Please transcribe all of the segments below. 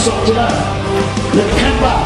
sortira. Ne crains pas.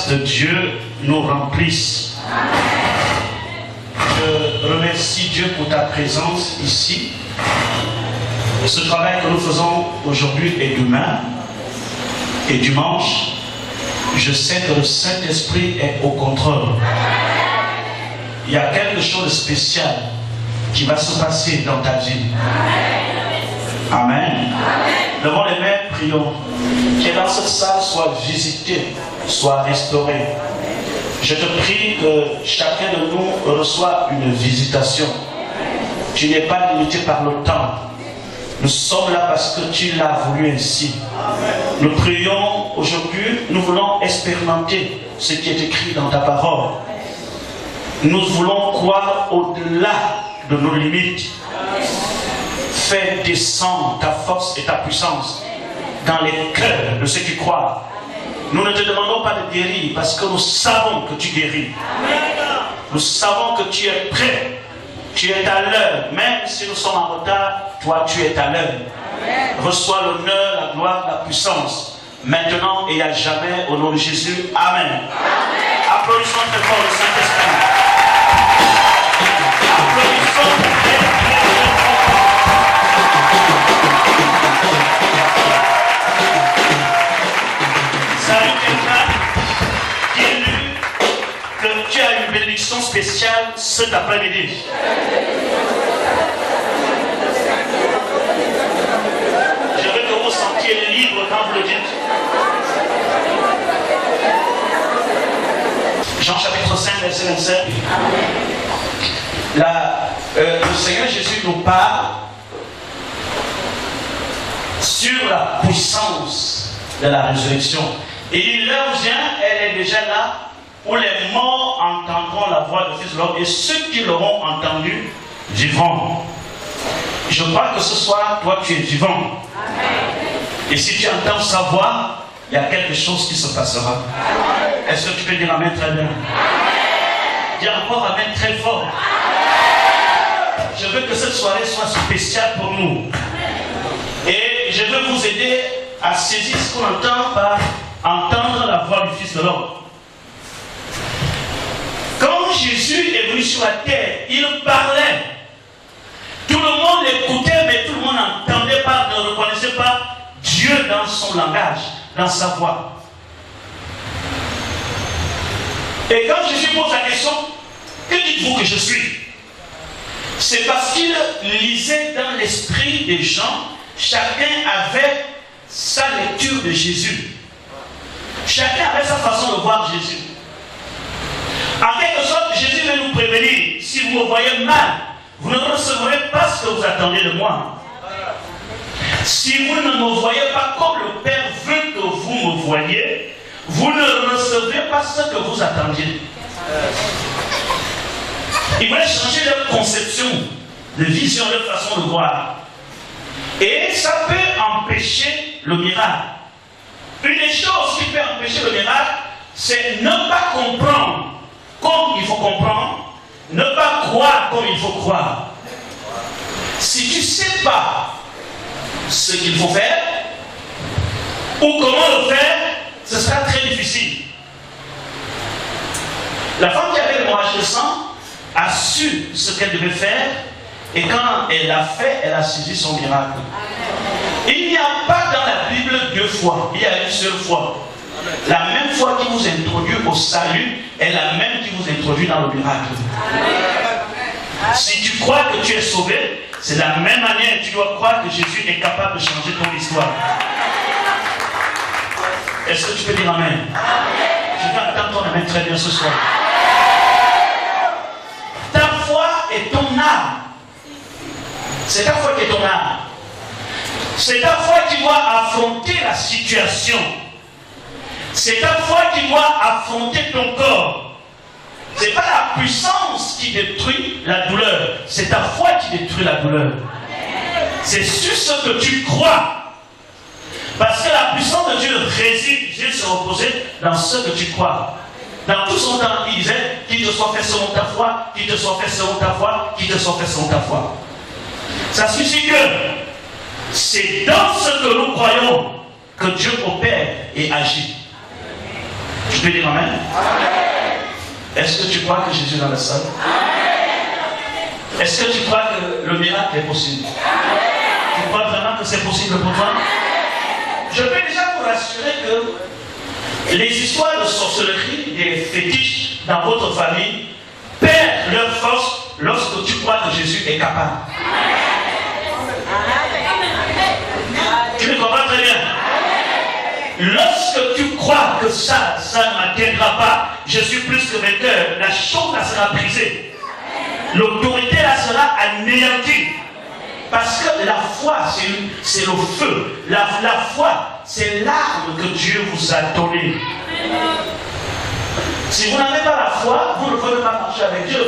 De Dieu nous remplisse. Je remercie Dieu pour ta présence ici. Ce travail que nous faisons aujourd'hui et demain et dimanche, je sais que le Saint-Esprit est au contrôle. Il y a quelque chose de spécial qui va se passer dans ta vie. Amen. Levons les mains, prions. Que dans cette salle soit visitée, soit restaurée. Je te prie que chacun de nous reçoive une visitation. Tu n'es pas limité par le temps. Nous sommes là parce que tu l'as voulu ainsi. Nous prions aujourd'hui, nous voulons expérimenter ce qui est écrit dans ta parole. Nous voulons croire au-delà de nos limites. Fais descendre ta force et ta puissance dans les cœurs de ceux qui croient. Nous ne te demandons pas de guérir parce que nous savons que tu guéris. Nous savons que tu es prêt. Tu es à l'heure. Même si nous sommes en retard, toi tu es à l'heure. Reçois l'honneur, la gloire, la puissance. Maintenant et à jamais, au nom de Jésus. Amen. Applaudissons très fort le Saint-Esprit. Applaudissons très fort. Salut quelqu'un qui est lu que tu as une bénédiction spéciale cet après-midi. Je veux que vous sentiez libre quand vous le dites. Jean chapitre 5, verset 27. Le Seigneur Jésus nous parle sur la puissance de la résurrection. Et l'heure vient, elle est déjà là, où les morts entendront la voix du Fils de l'homme et ceux qui l'auront entendu vivront. Je crois que ce soir, toi tu es vivant. Et si tu entends sa voix, il y a quelque chose qui se passera. Est-ce que tu peux dire amen très bien? Dis encore amen très fort. Je veux que cette soirée soit spéciale pour nous. Et je veux vous aider à saisir ce qu'on entend par entendre la voix du Fils de l'homme. quand Jésus est venu sur la terre, il parlait. Tout le monde l'écoutait, mais tout le monde n'entendait pas, ne reconnaissait pas Dieu dans son langage, dans sa voix. Et quand Jésus pose la question, que dites-vous que je suis? C'est parce qu'il lisait dans l'esprit des gens, chacun avait sa lecture de Jésus. Chacun avait sa façon de voir Jésus. En quelque sorte, Jésus veut nous prévenir. Si vous me voyez mal, vous ne recevrez pas ce que vous attendez de moi. Si vous ne me voyez pas comme le Père veut que vous me voyiez, vous ne recevrez pas ce que vous attendiez. Ils voulaient changer leur conception, de vision, leur façon de voir. Et ça peut empêcher le miracle. Une des choses qui peut empêcher le miracle, c'est ne pas comprendre comme il faut comprendre, ne pas croire comme il faut croire. Si tu ne sais pas ce qu'il faut faire, ou comment le faire, ce sera très difficile. La femme qui avait l'hémorragie de sang a su ce qu'elle devait faire, et quand elle l'a fait, elle a saisi son miracle. Il n'y a pas dans la Bible deux fois, il y a une seule fois. La même foi qui vous introduit au salut est la même qui vous introduit dans le miracle. Si tu crois que tu es sauvé, c'est la même manière que tu dois croire que Jésus est capable de changer ton histoire. Est-ce que tu peux dire Amen? Je vais entendre ton Amen très bien ce soir. Ta foi est ton âme. C'est ta foi qui est ton âme. C'est ta foi qui doit affronter la situation. C'est ta foi qui doit affronter ton corps. Ce n'est pas la puissance qui détruit la douleur. C'est ta foi qui détruit la douleur. C'est sur ce que tu crois. Parce que la puissance de Dieu réside, Dieu se reposait dans ce que tu crois. Dans tout son temps, il disait, qu'il te soit fait selon ta foi, qu'il te soit fait selon ta foi, qu'il te soit fait selon ta foi. Ça suffit que c'est dans ce que nous croyons que Dieu opère et agit. Tu peux dire Amen? Est-ce que tu crois que Jésus est dans la salle? Est-ce que tu crois que le miracle est possible? Tu crois vraiment que c'est possible pour toi? Je peux déjà vous rassurer que les histoires de sorcellerie, des fétiches dans votre famille perdent leur force lorsque tu crois que Jésus est capable. Tu me comprends très bien? Lorsque tu crois que ça ne m'atteindra pas, je suis plus que vainqueur, la chose là sera brisée. L'autorité là sera anéantie. Parce que la foi, c'est le feu. La foi, c'est l'arme que Dieu vous a donnée. Si vous n'avez pas la foi, vous ne pouvez pas marcher avec Dieu.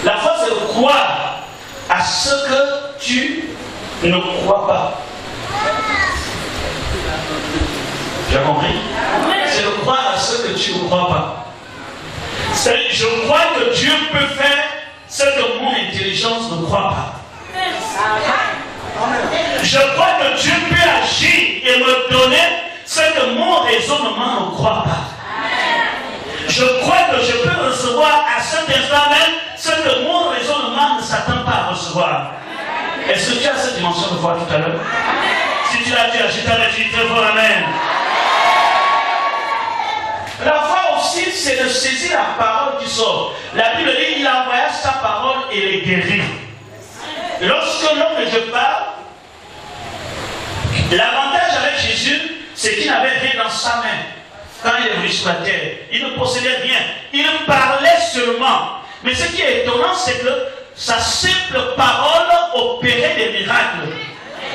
La foi, c'est de croire à ce que tu ne crois pas. Tu as compris? C'est de croire à ce que tu ne crois pas. Je crois que Dieu peut faire ce que mon intelligence ne croit pas. Je crois que Dieu peut agir et me donner ce que mon raisonnement ne croit pas. Je crois que je peux recevoir à cet instant même ce que mon raisonnement ne s'attend pas à recevoir. Est-ce que tu as cette dimension de foi tout à l'heure? Si tu l'as, tu agis ta main, tu dis très fort Amen. La foi aussi, c'est de saisir la parole qui sort. La Bible dit, il envoya sa parole et les guérit. Lorsque l'homme de Dieu parle, l'avantage avec Jésus, c'est qu'il n'avait rien dans sa main. Quand il est venu sur la terre, il ne possédait rien. Il parlait seulement. Mais ce qui est étonnant, c'est que sa simple parole opérait des miracles.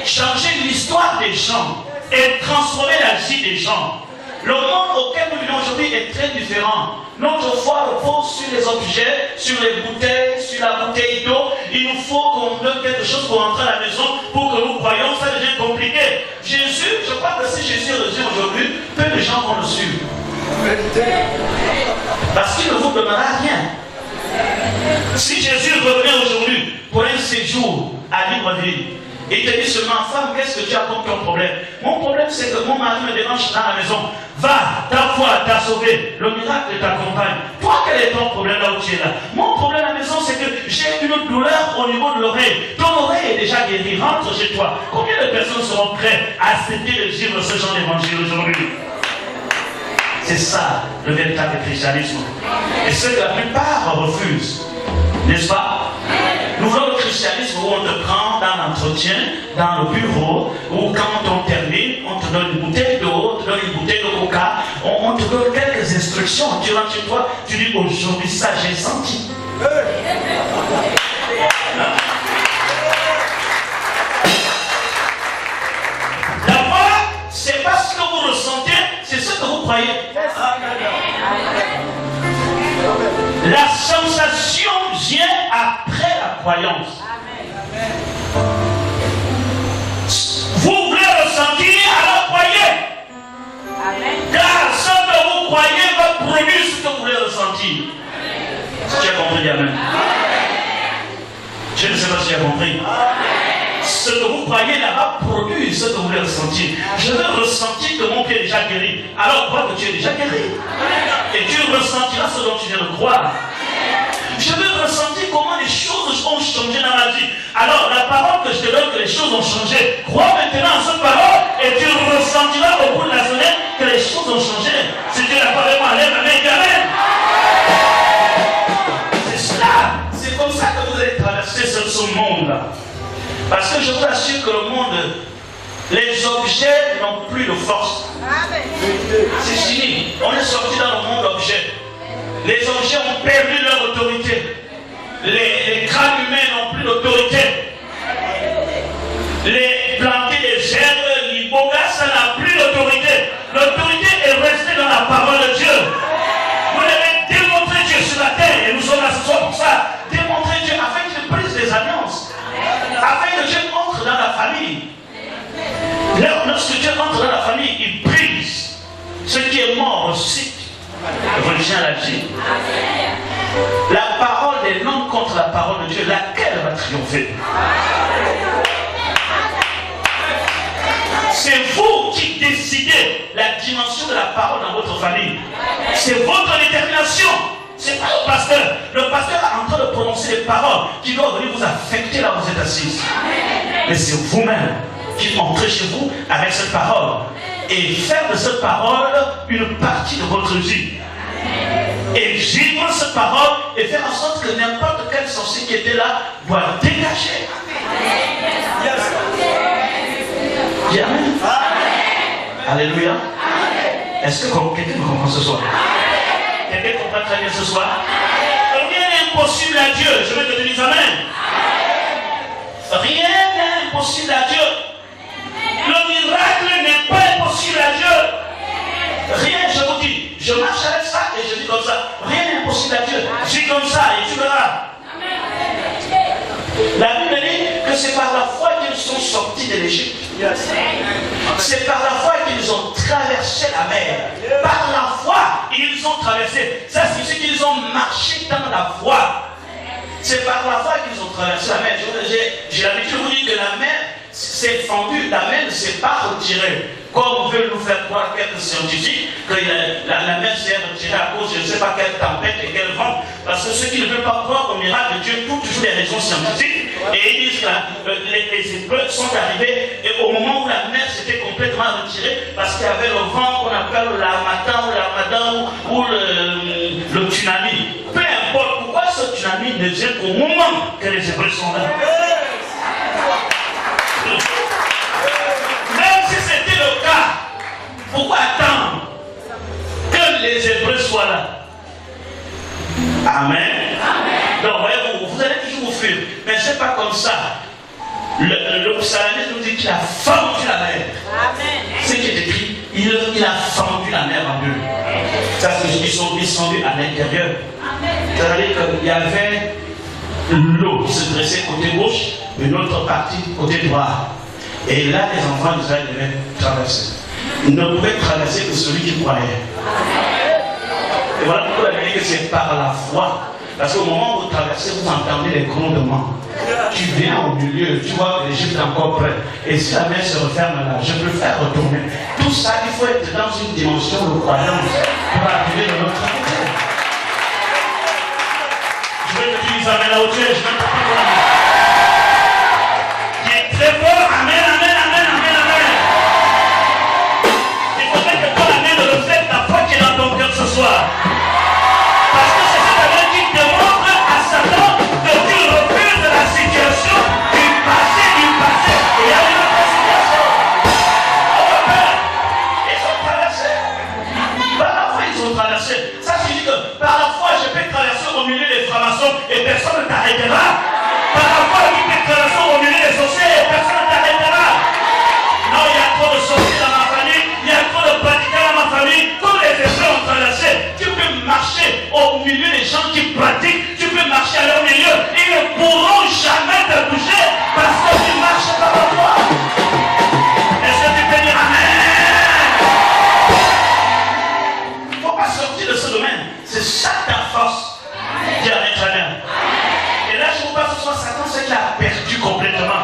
Changeait l'histoire des gens et transformait la vie des gens. Le monde auquel nous vivons aujourd'hui est très différent. Notre foi repose sur les objets, sur les bouteilles, sur la bouteille d'eau. Il nous faut qu'on donne quelque chose pour entrer à la maison, pour que nous croyions. Ça devient compliqué. Jésus, je crois que si Jésus revient aujourd'hui, peu de gens vont le suivre. Parce qu'il ne vous donnera rien. Si Jésus revenait aujourd'hui pour un séjour à Libreville, et te dit seulement, femme, qu'est-ce que tu as comme ton problème? Mon problème problème c'est que mon mari me dérange dans la maison. Va, ta foi t'a sauvé, le miracle t'accompagne. Toi, quel est ton problème là où tu es là? Mon problème à la maison, c'est que j'ai une douleur au niveau de l'oreille. Ton oreille est déjà guérie, rentre chez toi. Combien de personnes seront prêtes à accepter de vivre ce genre d'évangile aujourd'hui? C'est ça, le véritable christianisme. Et ce que la plupart refusent, n'est-ce pas? Nous voulons le christianisme où on te prend dans l'entretien, dans le bureau, où quand on termine, on te donne une bouteille d'eau, on te donne une bouteille de coca, on te donne quelques instructions. Tu rentres chez toi, tu dis aujourd'hui ça j'ai senti. La foi, c'est pas ce que vous ressentez, c'est ce que vous croyez. La sensation vient après la croyance. Vous voulez ressentir, alors croyez. Car ce que vous croyez va produire ce que vous voulez ressentir. Si tu as compris, amen. Je ne sais pas si tu as compris. Ce que vous croyez là-bas produit ce que vous voulez ressentir. Je veux ressentir que mon pied est déjà guéri. Alors crois que tu es déjà guéri. Et tu ressentiras ce dont tu viens de croire. Je veux ressentir comment les choses ont changé dans ma vie. Alors la parole que je te donne que les choses ont changé. Crois maintenant en cette parole et tu ressentiras au bout de la semaine que les choses ont changé. Si tu n'as pas vraiment lève la main et amen. C'est cela. C'est comme ça que vous allez traverser ce monde-là. Parce que je vous assure que le monde, les objets n'ont plus de force. C'est fini. On est sorti dans le monde objet. Les objets ont perdu leur autorité. Les crânes humains n'ont plus d'autorité. Les planter des herbes, l'iboga, ça n'a plus d'autorité. L'autorité est restée dans la parole de Dieu. Vous devez démontrer Dieu sur la terre. Et nous sommes là ce soir pour ça. Démontrer Dieu afin qu'il brise des alliances. Afin que Dieu entre dans la famille. Lorsque Dieu entre dans la famille, il brise. Ce qui est mort ressuscite. Revient à la vie. La parole des noms contre la parole de Dieu, laquelle va triompher? C'est vous qui décidez la dimension de la parole dans votre famille. C'est votre détermination. C'est pas le pasteur. Le pasteur est en train de prononcer des paroles qui doivent venir vous affecter là où vous êtes assis. Mais c'est vous-même qui entrez chez vous avec cette parole et faire de cette parole une partie de votre vie. Et vivre cette parole et faire en sorte que n'importe quel sorcier qui était là doit dégager. Dis amen. Alléluia. Est-ce que quelqu'un me comprend ce soir? Quelqu'un comprend très bien ce soir? Rien n'est impossible à Dieu. Je vais te dire amen. Rien n'est impossible à Dieu. Le miracle n'est pas impossible à Dieu. Rien, je vous dis. Je marche avec ça et je dis comme ça. Rien n'est impossible à Dieu. Je dis comme ça et tu verras. La Bible dit que c'est par la foi qu'ils sont sortis de l'Égypte. C'est par la foi qu'ils ont traversé la mer. Par la foi, ils ont traversé. Ça signifie qu'ils ont marché dans la foi. C'est par la foi qu'ils ont traversé la mer. J'ai l'habitude de vous dire que la mer s'est fendue, la mer ne s'est pas retirée. Comme veulent nous faire croire quelques scientifiques que la mer s'est retirée à cause de je ne sais pas quelle tempête et quel vent. Parce que ceux qui ne veulent pas croire au miracle de Dieu trouvent toujours des raisons scientifiques. Et ils disent que les épreuves sont arrivées et au moment où la mer s'était complètement retirée, parce qu'il y avait le vent qu'on appelle l'armada ou le tsunami. Peu importe pourquoi ce tsunami ne vient qu'au moment que les épreuves sont là. Même si c'était le cas, pourquoi attendre que les Hébreux soient là? Amen. Amen. Donc, voyez, vous allez toujours vous fuir. Mais c'est pas comme ça. Le psalmiste nous dit qu'il a fendu la mer. Amen. Ce qui est écrit, il a fendu la mer en deux. Ça, ils sont descendus à l'intérieur. C'est-à-dire qu'il y avait l'eau qui se dressait côté gauche, une autre partie côté droit. Et là, les enfants d'Israël devaient traverser. Ils ne pouvaient traverser que celui qui croyait. Et voilà pourquoi il dit que c'est par la foi Parce qu'au moment où vous traversez, vous entendez les grondements. Tu viens au milieu, tu vois que l'Égypte est encore près. Et si la mer se referme là, je peux faire retourner. Tout ça, il faut être dans une dimension de croyance pour arriver de notre côté. Je vais te dire amen là où tu es, je vais te dire qui est très fort, amen, amen, amen, amen, amen. Il faudrait que ton amen reflète la foi qui est dans ton cœur ce soir. Parce que c'est cet amen qui démontre à Satan que tu refuses la situation du passé, et il y a une autre situation. On va faire. Ils ont traversé. Par la foi, ils ont traversé. Ça signifie que par la foi, je peux traverser au milieu des francs-maçons et personne ne t'arrêtera. Par la foi, tu peux traverser au milieu des sorciers et personne ne t'arrêtera. Non, il y a trop de sorciers dans ma famille, il y a trop de pratiquants dans ma famille. Tous les esprits ont traversé. Tu peux marcher au milieu des gens qui pratiquent, tu peux marcher à leur milieu. Ils ne pourront jamais te bouger parce que tu marches par la foi. Est-ce que tu peux dire amen? Il ne faut pas sortir de ce domaine. C'est ça ta force. Dis amen, amen. Et là, je vous parle ce soir, Satan, c'est qu'il a perdu complètement.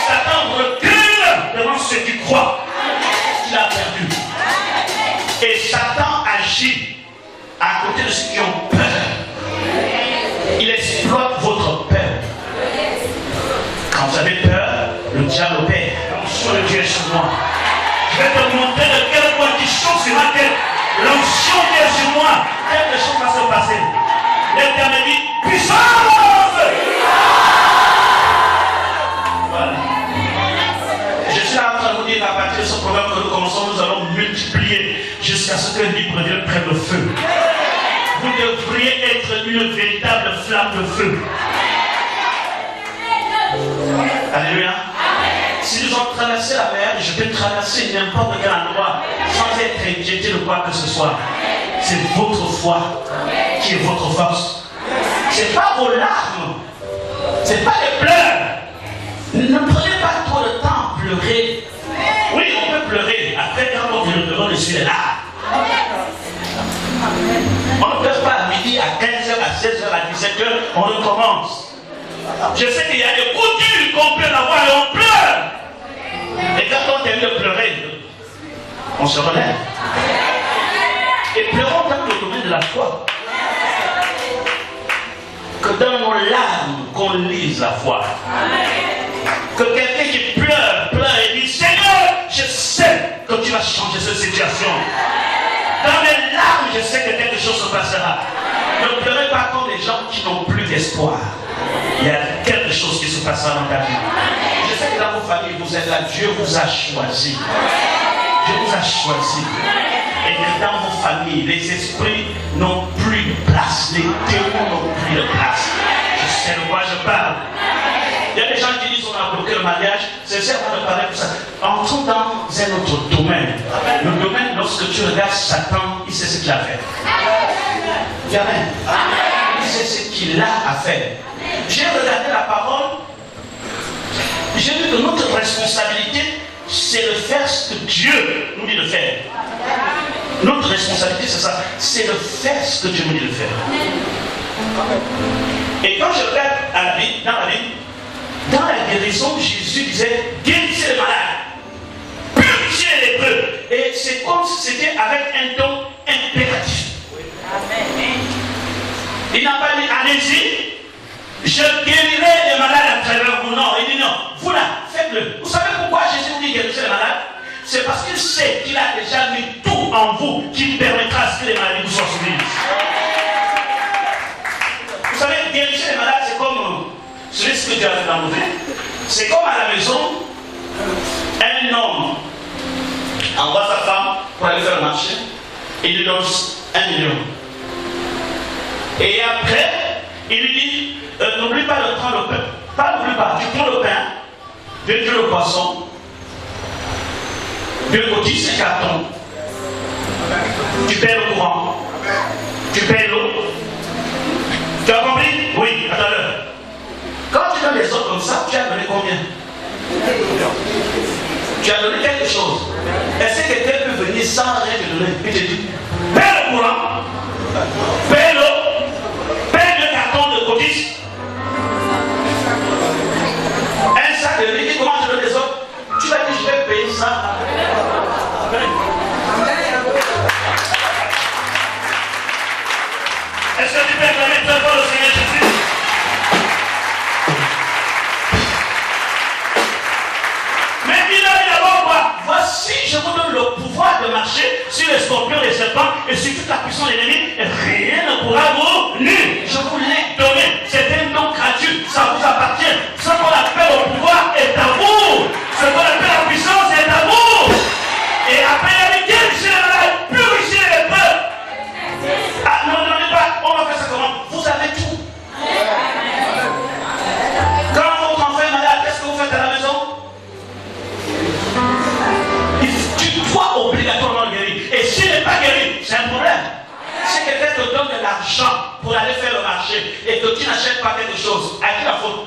Satan recule devant ceux qui croient qu'il a perdu. Et Satan agit à côté de ceux qui ont peur. Il exploite votre peur. Quand vous avez peur, le diable opère. L'onction de Dieu est sur moi. Je vais te montrer de quelle condition sur ma tête. L'onction qui est sur moi. Quelque chose va se passer. L'Éternel dit puissance. Voilà. Je suis là en train de vous dire qu'à partir de ce programme que nous commençons, nous allons multiplier jusqu'à ce que Libreville prenne le feu. Vous devriez être une véritable flamme de feu. Alléluia. Si nous avons traversé la mer, je peux traverser n'importe quel endroit sans être inquiété de quoi que ce soit. C'est votre foi qui est votre force. Ce n'est pas vos larmes. Ce n'est pas les pleurs. Ne prenez pas trop de temps à pleurer. Oui, on peut pleurer. Après, quand on vient de pleurer, on essuie les larmes. On ne pleure pas à midi, à 15h, à 16h, à 17h, on recommence. Je sais qu'il y a des coups durs qu'on peut avoir et on pleure. Et quand on termine de pleurer, on se relève. Et pleurons dans le domaine de la foi. Que dans nos larmes, qu'on lise la foi. Que quelqu'un qui pleure et dit Seigneur, je sais que tu vas changer cette situation. Dans mes larmes, je sais que quelque chose se passera. Ne pleurez pas comme les gens qui n'ont plus d'espoir. Il y a quelque chose qui se passera dans ta vie. Je sais que dans vos familles, vous êtes là. Dieu vous a choisi. Dieu vous a choisi. Et que dans vos familles, les esprits n'ont plus de place. Les démons n'ont plus de place. Je sais de quoi je parle. Il y a des gens qui disent on a bloqué le mariage. C'est ça qu'on va parler pour ça. Entrons dans un autre domaine. Le domaine, lorsque tu regardes Satan, il sait ce qu'il a fait. Amen. Il sait ce qu'il a à faire. J'ai regardé la parole. J'ai vu que notre responsabilité, c'est de faire ce que Dieu nous dit de faire. Notre responsabilité, c'est ça. C'est de faire ce que Dieu nous dit de faire. Et quand je regarde à la Bible, dans la guérison, Jésus disait guérissez les malades, purifiez les lépreux. Et c'est comme si c'était avec un ton impératif. Il n'a pas dit allez-y, je guérirai les malades à travers vous. Non, il dit non, vous là, faites-le. Vous savez pourquoi Jésus dit guérissez les malades? C'est parce qu'il sait qu'il a déjà mis tout en vous qui permettra à ce que les maladies vous soient soumises. Vous savez, guérir les malades, c'est comme celui que Dieu a fait dans nos vies. C'est comme à la maison, un homme envoie sa femme pour aller faire le marché, il lui donne 1 million. Et après, il lui dit, n'oublie pas de prendre le pain. Pas n'oublie pas, tu prends le pain, tu prends le poisson, de côté, c'est carton. Tu payes le courant. Tu payes l'eau. Tu as compris? Oui, à tout à l'heure. Quand tu donnes les autres comme ça, tu as donné combien? Tu as donné quelque chose. Est-ce que quelqu'un peut venir sans rien te donner? Il te dit, paye le courant, paye l'eau, paye le carton. vous donne le pouvoir de marcher sur les scorpions, les serpents et sur toute la puissance de l'ennemi. Rien ne pourra vous nuire. Je vous l'ai donné. C'est un don gratuit. Ça vous appartient. Ce qu'on appelle au pouvoir est à vous. Ce qu'on appelle la puissance est à vous. Et après, il y a des guerres, c'est la purifier les peuples. Ah, ne me demandez pas, on va faire ça comment? Vous avez tout. Quand votre enfant est malade, qu'est-ce que vous faites à la maison? Tu dois obligatoirement le guérir. Et s'il n'est pas guéri, c'est un problème. Si quelqu'un te donne de l'argent pour aller faire le marché et que tu n'achètes pas quelque chose, à qui la faute?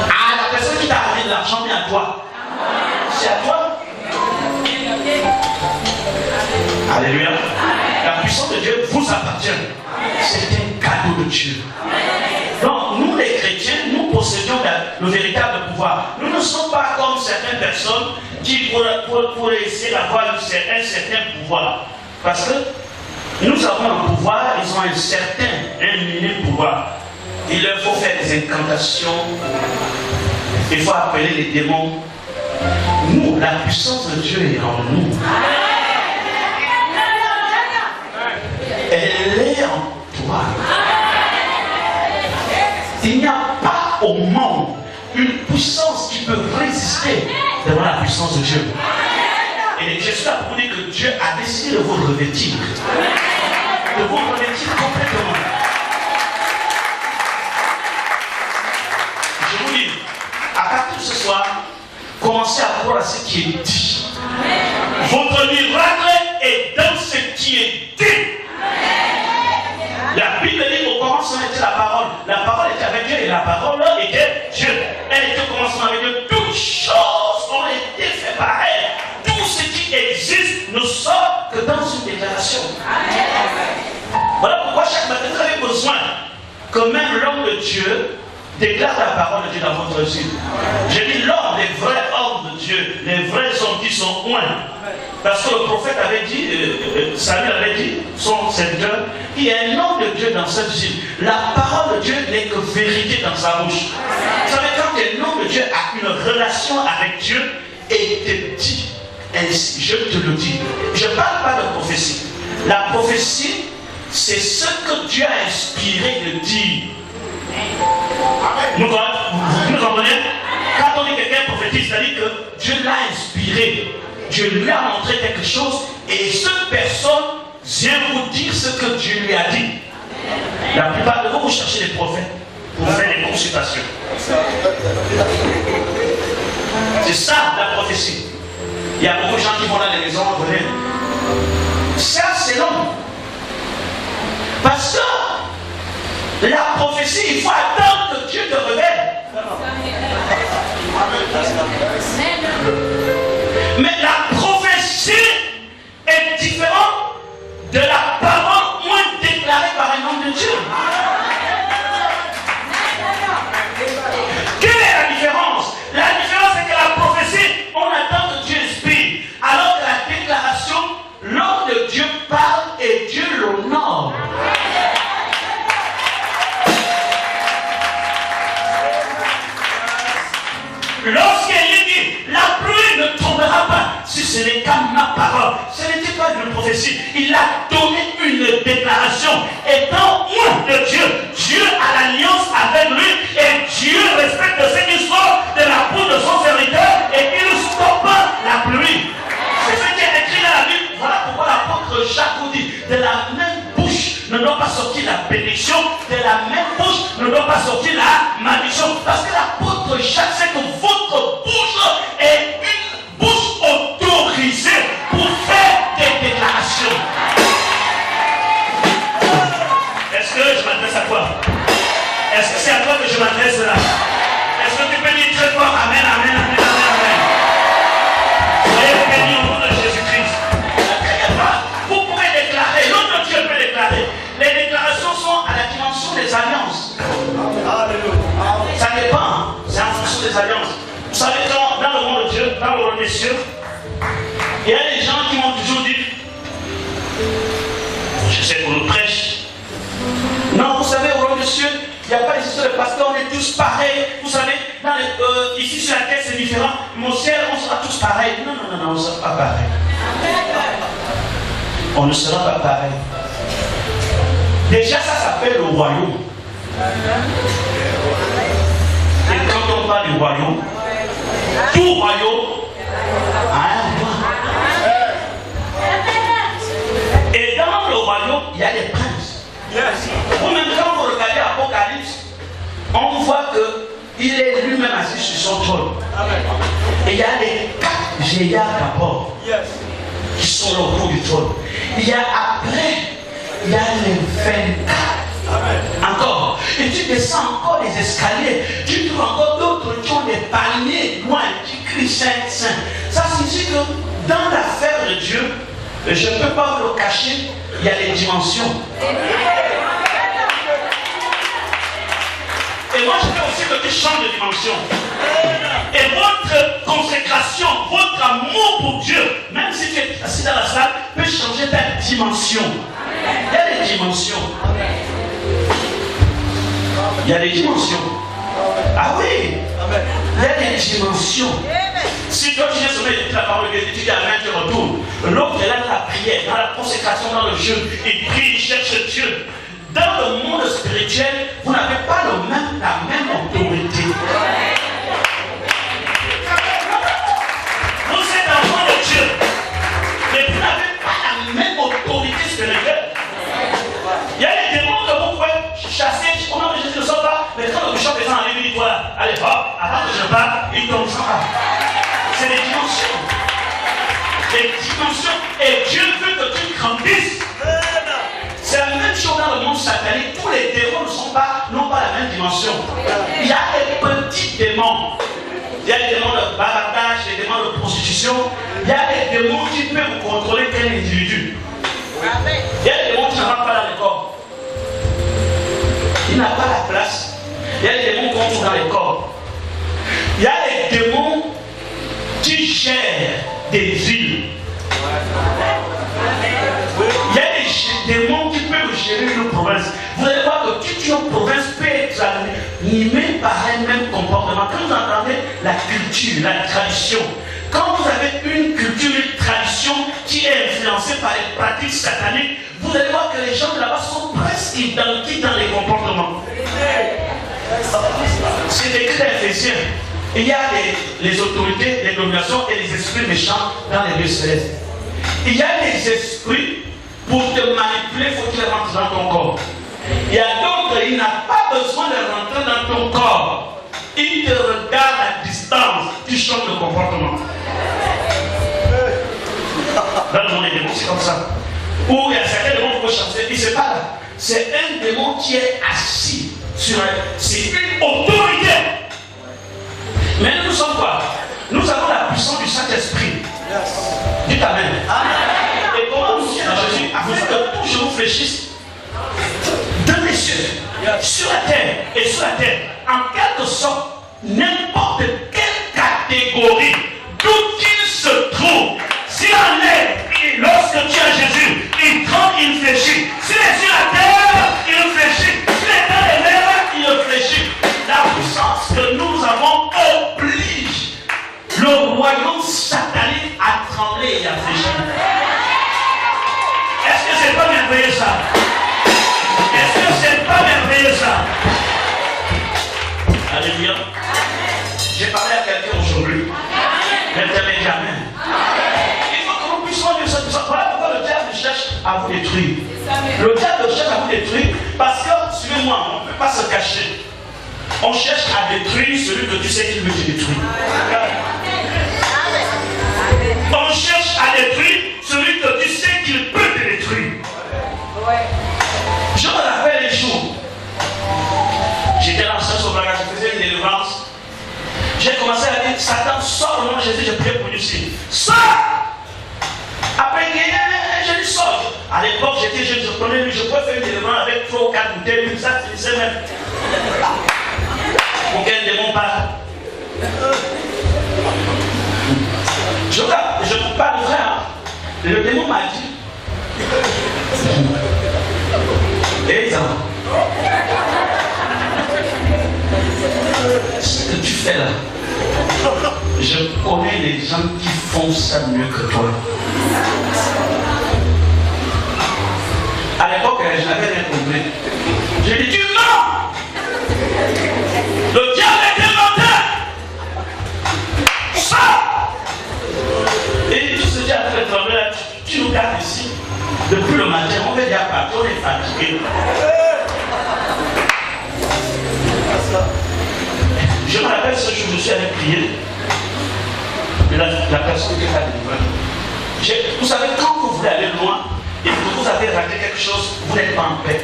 Ah, la personne qui t'a amené de l'argent vient à toi. C'est à toi. Alléluia. La puissance de Dieu vous appartient. C'est un cadeau de Dieu. Donc, nous les chrétiens, nous possédons le véritable pouvoir. Nous ne sommes pas comme certaines personnes qui pourraient essayer d'avoir un certain pouvoir. Parce que nous avons un pouvoir, ils ont un minime pouvoir. Il leur faut faire des incantations. Il faut appeler les démons. Nous, la puissance de Dieu est en nous. Elle est en toi. Il n'y a pas au monde une puissance qui peut résister devant la puissance de Dieu. Et je suis là pour vous dire que Dieu a décidé de vous revêtir. De vous revêtir complètement. Je vous dis, à partir de ce soir, commencez à croire à ce qui est dit. Votre miracle est dans ce qui est dit. La Bible dit au commencement était la parole. La parole était avec Dieu et la parole était Dieu. Elle était au commencement avec Dieu. Toutes choses ont été faites par elle. Tout ce qui existe ne sort que dans une déclaration. Voilà pourquoi chaque matin vous avez besoin que même l'homme de Dieu déclare la parole de Dieu dans votre vie. J'ai dit l'homme, les vrais hommes de Dieu, les vrais hommes qui sont loin. Parce que le prophète avait dit, Samuel avait dit, son serviteur, il y a un homme de Dieu dans cette ville. La parole de Dieu n'est que vérité dans sa bouche. Vous savez, quand un homme de Dieu a une relation avec Dieu et te dit ainsi, je te le dis. Je ne parle pas de prophétie. La prophétie, c'est ce que Dieu a inspiré de dire. Vous comprenez? Quand on dit quelqu'un prophétise, c'est-à-dire que Dieu l'a inspiré. Dieu lui a montré quelque chose et cette personne vient vous dire ce que Dieu lui a dit. La plupart de vous cherchez des prophètes pour faire des consultations. C'est ça la prophétie. Il y a beaucoup de gens qui vont dans les maisons, venez. Ça c'est l'homme. Parce que la prophétie, il faut attendre que Dieu te révèle. Mais la prophétie est différente de la parole moins déclarée par un homme de Dieu. Quelle est la différence? La différence c'est que la prophétie, on attend que Dieu inspire. Alors que la déclaration, l'homme de Dieu parle et Dieu l'honore. Lorsqu'il dit, la pluie ne tombera pas si ce n'est qu'à ma parole. Ce n'était pas une prophétie. Il a donné une déclaration. Étant loin de Dieu, Dieu a l'alliance avec lui et Dieu respecte ce qui sort de la bouche de son serviteur et il ne stoppe pas la pluie. C'est ce qui est écrit dans la Bible. Voilà pourquoi l'apôtre Jacques vous dit, de la même bouche ne doit pas sortir la bénédiction, de la même bouche ne doit pas sortir la malédiction. Parce que l'apôtre Jacques sait que votre bouche est une bouche autorisée pour faire des déclarations. Est-ce que je m'adresse à toi? Est-ce que c'est à toi que je m'adresse là? Est-ce que tu peux dire très fort Amen, Amen, Amen, Amen, Amen? Soyez bénis au nom de Jésus-Christ. Vous pouvez déclarer, l'autre Dieu peut déclarer. Les déclarations sont à la dimension des alliances. Ça dépend, c'est en fonction des alliances. Vous savez, dans le monde de Dieu, dans le monde des cieux, il y a des gens qui m'ont toujours dit, je sais qu'on nous prêche. Non, vous savez, au royaume des cieux, il n'y a pas d'histoire de pasteur, on est tous pareils. Vous savez, ici sur la terre c'est différent, mais au ciel on sera tous pareils. Non, non, non, non, on ne sera pas pareil. On ne sera pas pareil. Déjà ça s'appelle le royaume. Et quand on parle du royaume, tout royaume a un roi. Et dans le royaume, il y a des princes. Vous-même, quand vous regardez Apocalypse, on voit qu'il est lui-même assis sur son trône. Et il y a les 4 vieillards d'abord qui sont au bout du trône. Il y a après, il y a les 24. Encore. Et tu descends encore les escaliers. Tu trouves encore d'autres qui ont des palmiers loin qui crient Saint, Saint. Ça signifie que dans l'affaire de Dieu, je ne peux pas vous le cacher, il y a des dimensions. Et moi je veux aussi que tu changes de dimension. Et votre consécration, votre amour pour Dieu, même si tu es assis dans la salle, peut changer ta dimension. Il y a des dimensions. Il y a des dimensions. Ah oui, il y a des dimensions. Si toi tu viens se mettre la parole de Dieu, tu dis Amen, tu retournes. L'autre est là dans la prière, dans la consécration, dans le jeûne. Il prie, il cherche Dieu. Dans le monde spirituel, vous n'avez pas la même autorité. Vous êtes enfant de Dieu, mais vous n'avez pas la même autorité spirituelle. Il y a des démons que vous pouvez chasser, au nom de Jésus ne sort pas, mais quand le bishop est en lui, il dit voilà, allez hop, avant que je parte, il tombe sur moi. C'est des dimensions. Des dimensions. Et Dieu veut que tu grandisses. C'est la même chose dans le monde satanique. Tous les démons n'ont pas la même dimension. Il y a des petits démons. Il y a des démons de bavardage, des démons de prostitution. Il y a des démons qui peuvent vous contrôler tel individu. Il y a des démons qui ne rentrent pas dans les corps. Il n'a pas la place. Il y a des démons qu'on trouve dans les corps. Il y a des démons qui gèrent des villes. Il y a des démons qui peuvent gérer une province. Vous allez voir que toute une province peut être animée par un même comportement. Quand vous entendez la culture, la tradition, quand vous avez une culture, une tradition qui est influencée par les pratiques sataniques, vous allez voir que les gens de là-bas sont presque identiques dans les comportements. C'est écrit dans Éphésiens. Il y a les autorités, les dominations et les esprits méchants dans les lieux célestes. Il y a des esprits pour te manipuler, il faut qu'ils rentrent dans ton corps. Il y a d'autres, il n'a pas besoin de rentrer dans ton corps. Il te regarde à distance, tu changes de comportement. Dans le monde des démons, c'est comme ça. Ou il y a certains démons qui peuvent changer, il ne sait pas là. C'est un démon qui est assis sur un. C'est une autorité. Mais nous sommes quoi? Nous avons la puissance du Saint-Esprit. Dites Amen. Et comment nous sommes à Jésus? Afin que tout je vous fléchisse dans les cieux, sur la terre et sur la terre. En quelque sorte, n'importe quelle catégorie, d'où qu'il se trouve, s'il en est, lorsque tu as Jésus, il tremble, il fléchit. S'il est sur la terre, il fléchit. S'il est dans les mers, il fléchit. La puissance que nous avons oblige le royaume satanique à trembler et à fléchir. Est-ce que c'est pas merveilleux ça? Est-ce que c'est pas merveilleux ça? Alléluia. J'ai parlé à quelqu'un aujourd'hui. L'intermédiaire. Il faut que nous puissions dire ça. Voilà pourquoi le diable cherche à vous détruire. Le diable cherche à vous détruire parce que, suivez-moi, on ne peut pas se cacher. On cherche à détruire celui que tu sais qu'il veut te détruire. On cherche à détruire celui que tu sais qu'il peut te détruire. Je me rappelle les jours. J'étais là au bagage, je faisais une délivrance. J'ai commencé à dire, Satan, sors au nom de Jésus, je prie pour Lucie. Sors! Après, je lui sors. À l'époque, j'étais jeune, je prenais lui, je pouvais faire une délivrance avec 3 ou 4 bouteilles, puis ça finissait même. Pour qu'un démon parle. Je ne parle de frère. Le démon m'a dit. Et ça. ce que tu fais là, je connais les gens qui font ça mieux que toi. À l'époque, je n'avais rien compris. J'ai dit, tu mens! Le diable est menteur! Ça! Et tout ce diable fait tomber là, tu nous gardes ici. Depuis le matin, on veut dire partout, on est fatigué. Je me rappelle ce jour, je suis allé prier. Et la personne qui a délivré. Vous savez, quand vous voulez aller loin, et que vous avez raté quelque chose, vous n'êtes pas en paix.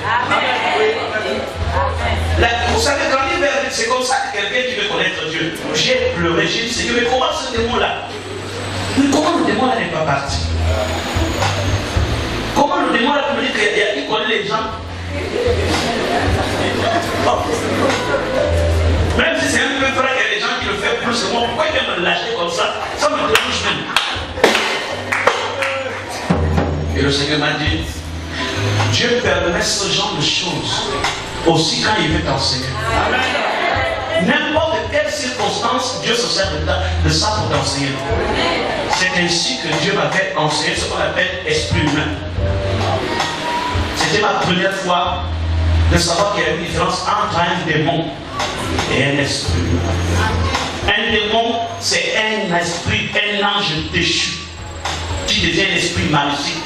Là, vous savez, quand il est c'est comme ça que quelqu'un qui veut connaître Dieu. J'ai pleuré, j'ai dit, Seigneur, mais comment ce démon-là? Mais comment le démon-là n'est pas parti? Comment le démon-là peut me dire qu'il connaît les gens? Même si c'est un peu vrai qu'il y a des gens qui le font plus que moi, pourquoi il vient me lâcher comme ça? Ça me dérange même. Et le Seigneur m'a dit, Dieu permet ce genre de choses aussi quand il veut t'enseigner. N'importe quelle circonstance, Dieu se sert de ça pour t'enseigner. C'est ainsi que Dieu m'avait enseigné ce qu'on appelle esprit humain. C'était ma première fois de savoir qu'il y a une différence entre un démon et un esprit humain. Un démon, c'est un esprit, un ange déchu qui devient un esprit maléfique,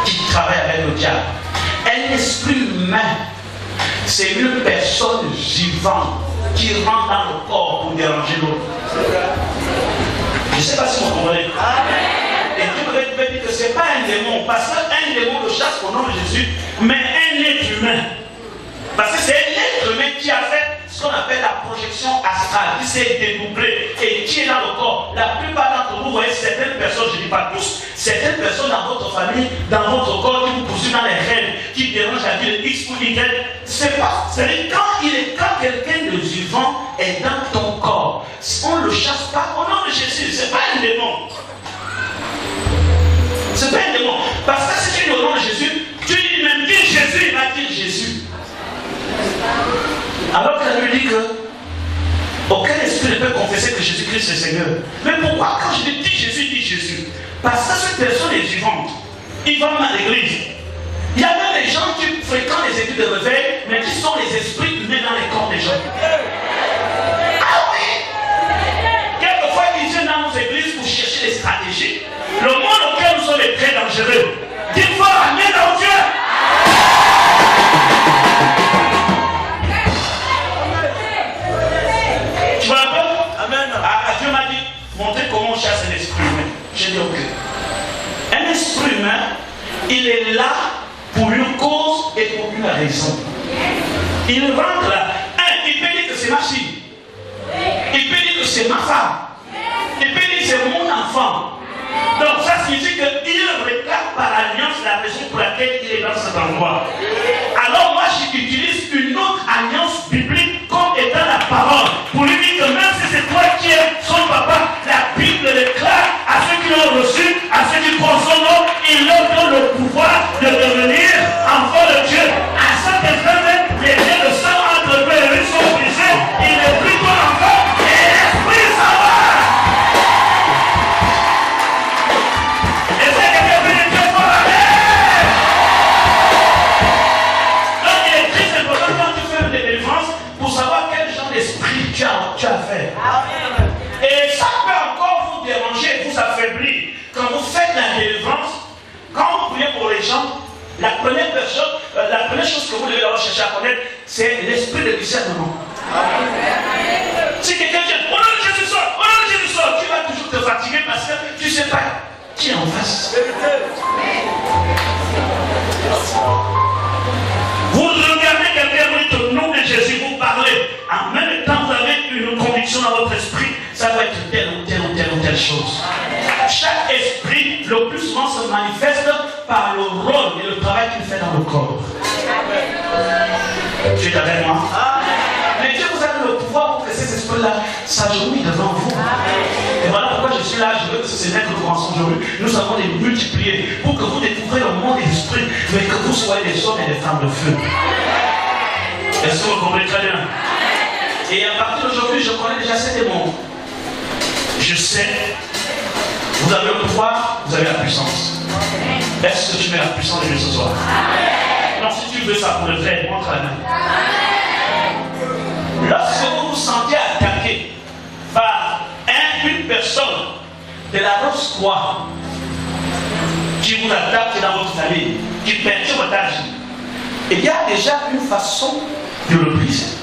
qui travaille avec le diable. Un esprit humain, c'est une personne vivante qui rentre dans le corps pour déranger l'autre. Je ne sais pas si vous comprenez. Et Dieu me dit que ce n'est pas un démon, parce qu'un démon le chasse au nom de Jésus, mais un être humain. Parce que c'est un être humain qui a fait ce qu'on appelle la projection astrale, qui s'est dédoublé et qui est dans le corps. La plupart d'entre vous voyez certaines personnes, je ne dis pas tous, certaines personnes dans votre famille, dans votre corps, qui vous poursuivent dans les rêves, qui dérangent la vie de X ou Y. C'est pas. C'est-à-dire quand quelqu'un de vivant est dans ton corps, on ne le chasse pas au nom de Jésus. Ce n'est pas un démon. Ce n'est pas un démon. Parce que si tu dis au nom de Jésus, tu dis même dis Jésus, il va dire Jésus. Alors qu'elle lui dit que aucun esprit ne peut confesser que Jésus-Christ est Seigneur. Mais pourquoi quand je dis Jésus, dis Jésus? Parce que cette personne est vivante. Il va à l'église. Il y a même des gens qui fréquentent les études de réveil, mais qui sont les esprits humains dans les corps des gens. Ah oui! Quelquefois, ils viennent dans nos églises pour chercher des stratégies. Le monde auquel nous sommes est très dangereux. Dis-moi, Amen dans Dieu! Tu vois un peu? Amen. Dieu m'a dit, montrez comment on chasse un esprit humain. J'ai dit ok. Un esprit humain, il est là pour une cause et pour une raison. Il rentre là. Il peut dire que c'est ma fille. Il peut dire que c'est ma femme. Il peut dire que c'est mon enfant. Donc ça signifie qu'il regarde par alliance la raison pour laquelle il est dans cet endroit. Alors moi j'utilise une autre alliance biblique comme étant la parole. Pour lui dire que même si c'est toi qui es son papa, la Bible déclare à ceux qui l'ont reçu, à ceux qui croient son nom, il leur donne le pouvoir de devenir enfants de Dieu. À cet instant même, les liens de sang entre eux et lui sont brisés. Il n'est plus ton enfant et l'esprit s'en va. Tu as fait. Et ça peut encore vous déranger, vous affaiblir. Quand vous faites la délivrance, quand vous priez pour les gens, la première chose que vous devez leur chercher à connaître, c'est l'esprit de discernement. Si quelqu'un dit, oh non, Jésus sort, tu vas toujours te fatiguer parce que tu ne sais pas qui est en face. Vous regardez quelqu'un, vous dites au nom de Jésus, vous parlez. En même temps, vous avez une conviction dans votre esprit, ça va être telle ou telle chose. Chaque esprit, le plus souvent, se manifeste par le rôle et le travail qu'il fait dans le corps. Tu es avec moi? Mais Dieu vous a le pouvoir pour que cet esprit-là s'agenouille devant vous. Et voilà pourquoi je suis là, je veux que ce n'est que nous commençons aujourd'hui. Nous avons les multiplier pour que vous découvriez le monde et l'esprit, mais que vous soyez des hommes et des femmes de feu. Est-ce que vous comprenez très bien? Et à partir d'aujourd'hui, je connais déjà ces démons. Je sais, vous avez le pouvoir, vous avez la puissance. Est-ce que tu mets la puissance de Dieu ce soir? Non, si tu veux ça pour le vrai, montre la main. Lorsque vous vous sentez attaqué par une personne de la grosse croix qui vous attaque dans votre famille, qui perturbe votre âge, il y a déjà une façon de le briser.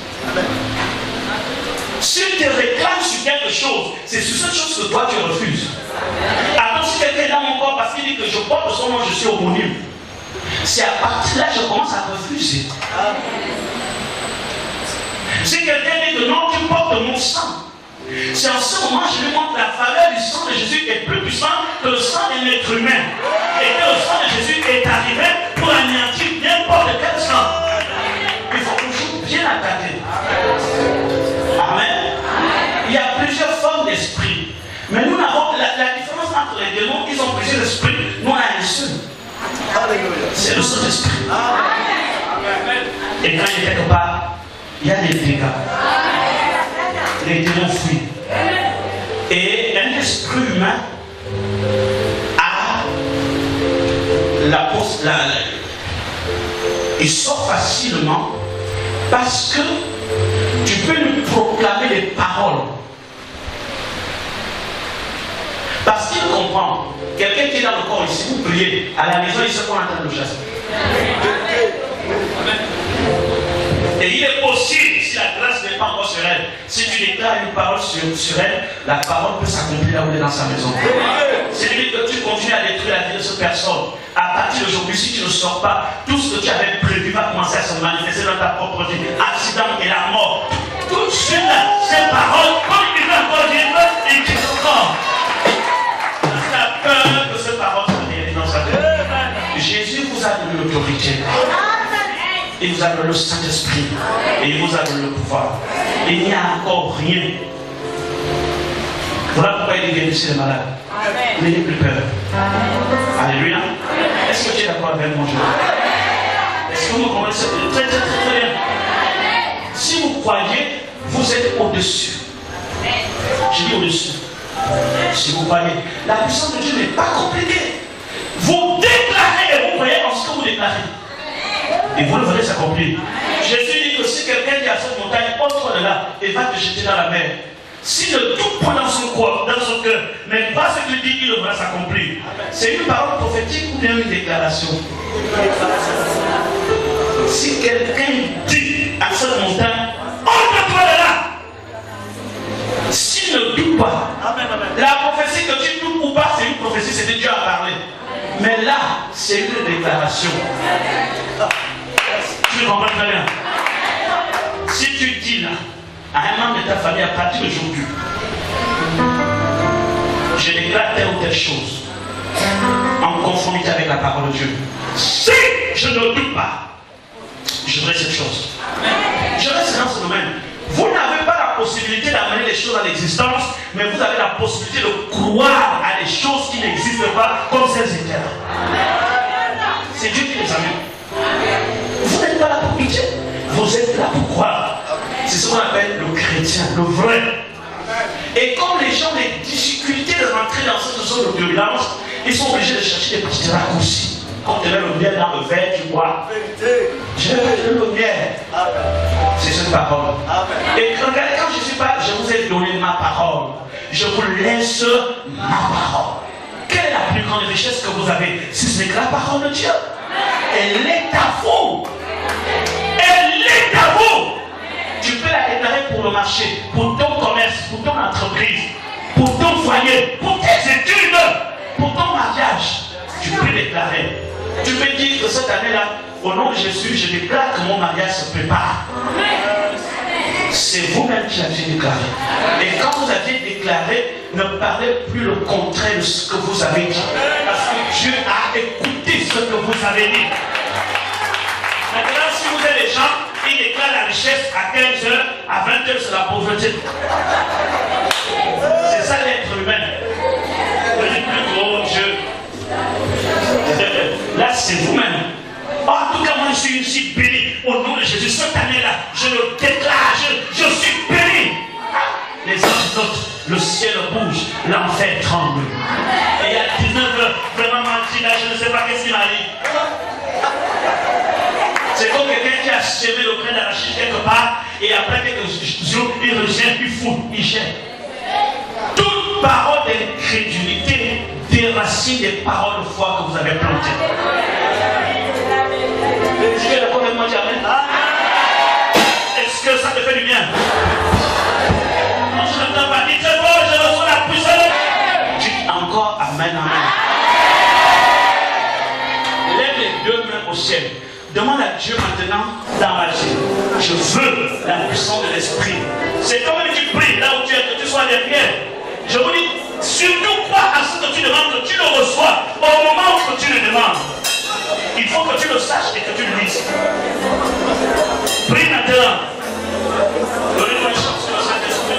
S'il te réclame sur quelque chose, c'est sur cette chose que toi tu refuses. Alors si quelqu'un est dans mon corps parce qu'il dit que je porte son nom, je suis homonyme, c'est à partir de là que je commence à refuser. Si quelqu'un dit que non, tu portes mon sang, c'est en ce moment que je lui montre la faveur du sang de Jésus est plus puissant que le sang d'un être humain. Et que le sang de Jésus est arrivé pour anéantir n'importe quel sang. Il faut toujours bien attaquer. Amen. Il y a plusieurs formes d'esprit. Mais nous avons la différence entre les démons, ils ont plusieurs esprits. Nous on a un seul. C'est le Saint-Esprit. Et quand il est quelque part, il y a des dégâts. Les démons fuient. Et un esprit humain a il sort facilement parce que tu peux lui proclamer les paroles. Parce qu'il comprend. Quelqu'un qui est dans le corps ici, vous priez, à la maison, il sait qu'on est en train de le chasser. Et il est possible, si la grâce n'est pas encore sur elle, si tu déclares une parole sur elle, la parole peut s'accomplir là où elle est dans sa maison. C'est lui que tu continues à détruire la vie de cette personne. À partir d'aujourd'hui, si tu ne sors pas, tout ce que tu avais prévu va commencer à se manifester dans ta propre vie. Accident et la mort. Tout de suite, ces paroles, comme il va encore vivre, et qui se corps. Tu as peur que ces paroles se réalisent dans sa vie. Jésus vous a donné l'autorité. Il vous a donné le Saint-Esprit. Et il vous a donné le pouvoir. Il n'y a encore rien. Voilà pourquoi il est guérissé les malades. N'ayez plus peur. Alléluia. Est-ce que tu es d'accord avec moi aujourd'hui? Est-ce que vous comprenez ça? Très bien. Si vous croyez, vous êtes au-dessus. Je dis au-dessus. Si vous croyez, la puissance de Dieu n'est pas compliquée. Vous déclarez et vous croyez en ce que vous déclarez. Et vous le verrez s'accomplir. Jésus dit que si quelqu'un dit à cette montagne, ôte-toi de là et va te jeter dans la mer. Si le tout prend dans son corps, dans son cœur, mais pas ce que tu dis, il devra s'accomplir. C'est une parole prophétique ou bien une déclaration? Si quelqu'un dit à cette montagne, ôte-toi de là, s'il ne doute pas, la prophétie que tu doutes ou pas, c'est une prophétie, c'est que Dieu a parlé. Mais là, c'est une déclaration. Tu comprends très bien. Si tu dis là, à un membre de ta famille, à partir d'aujourd'hui, je déclare telle ou telle chose en conformité avec la parole de Dieu. Si je ne doute pas, je ferai cette chose. Je reste dans ce domaine. Vous n'avez pas la possibilité d'amener les choses à l'existence, mais vous avez la possibilité de croire à des choses qui n'existent pas comme celles étaient là. C'est Dieu qui les amène. Vous n'êtes pas là pour pitié, vous êtes là pour croire. C'est ce qu'on appelle le chrétien, le vrai. Et quand les gens ont des difficultés de rentrer dans cette zone de violence, ils sont obligés de chercher des petits raccourcis. Quand tu mets le miel dans le verre, tu bois. Je vais mettre le miel. C'est cette parole. Et regardez, quand je suis pas, je vous ai donné ma parole. Je vous laisse ma parole. Quelle est la plus grande richesse que vous avez? Si ce n'est que la parole de Dieu. Elle est à vous. Elle est à vous. Tu peux la déclarer pour le marché, pour ton commerce, pour ton entreprise, pour ton foyer, pour tes études, pour ton mariage. Tu peux déclarer. Tu peux dire que cette année-là, au nom de Jésus, je déclare que mon mariage se prépare. C'est vous-même qui l'avez déclaré. Et quand vous avez déclaré, ne parlez plus le contraire de ce que vous avez dit. Parce que Dieu a écouté ce que vous avez dit. Maintenant, si vous êtes des gens, ils déclarent la richesse à 15h, à 20h, c'est la pauvreté. C'est ça l'être humain. Le plus gros Dieu. Là, c'est vous-même. Oh, en tout cas, moi, je suis béni. Au nom de Jésus, cette année-là, je le déclare. Je suis béni. l'enfer tremble. Et à 19 heures, vraiment menti, là, je ne sais pas qu'est-ce qui m'arrive. C'est comme quelqu'un qui a semé le grain d'arachide quelque part, et après quelques jours, il revient, il fout, il jette. Toute parole d'incrédulité déracine des paroles de foi que vous avez plantées. Est-ce que la avec moi, amen? Est-ce que ça te fait du bien? Non, je n'entends pas. Dites c'est bon, je reçois la puissance. Dites encore amen, amen. Lève les deux mains au ciel. Demande à Dieu maintenant dans ma vie. Je veux la puissance de l'esprit. C'est comme tu pries, là où tu es, que tu sois derrière. Je vous dis, surtout crois à ce que tu demandes, que tu le reçois au moment où tu le demandes. Il faut que tu le saches et que tu le dises. Prie maintenant. Donnez-moi une chance sur le Saint-Esprit.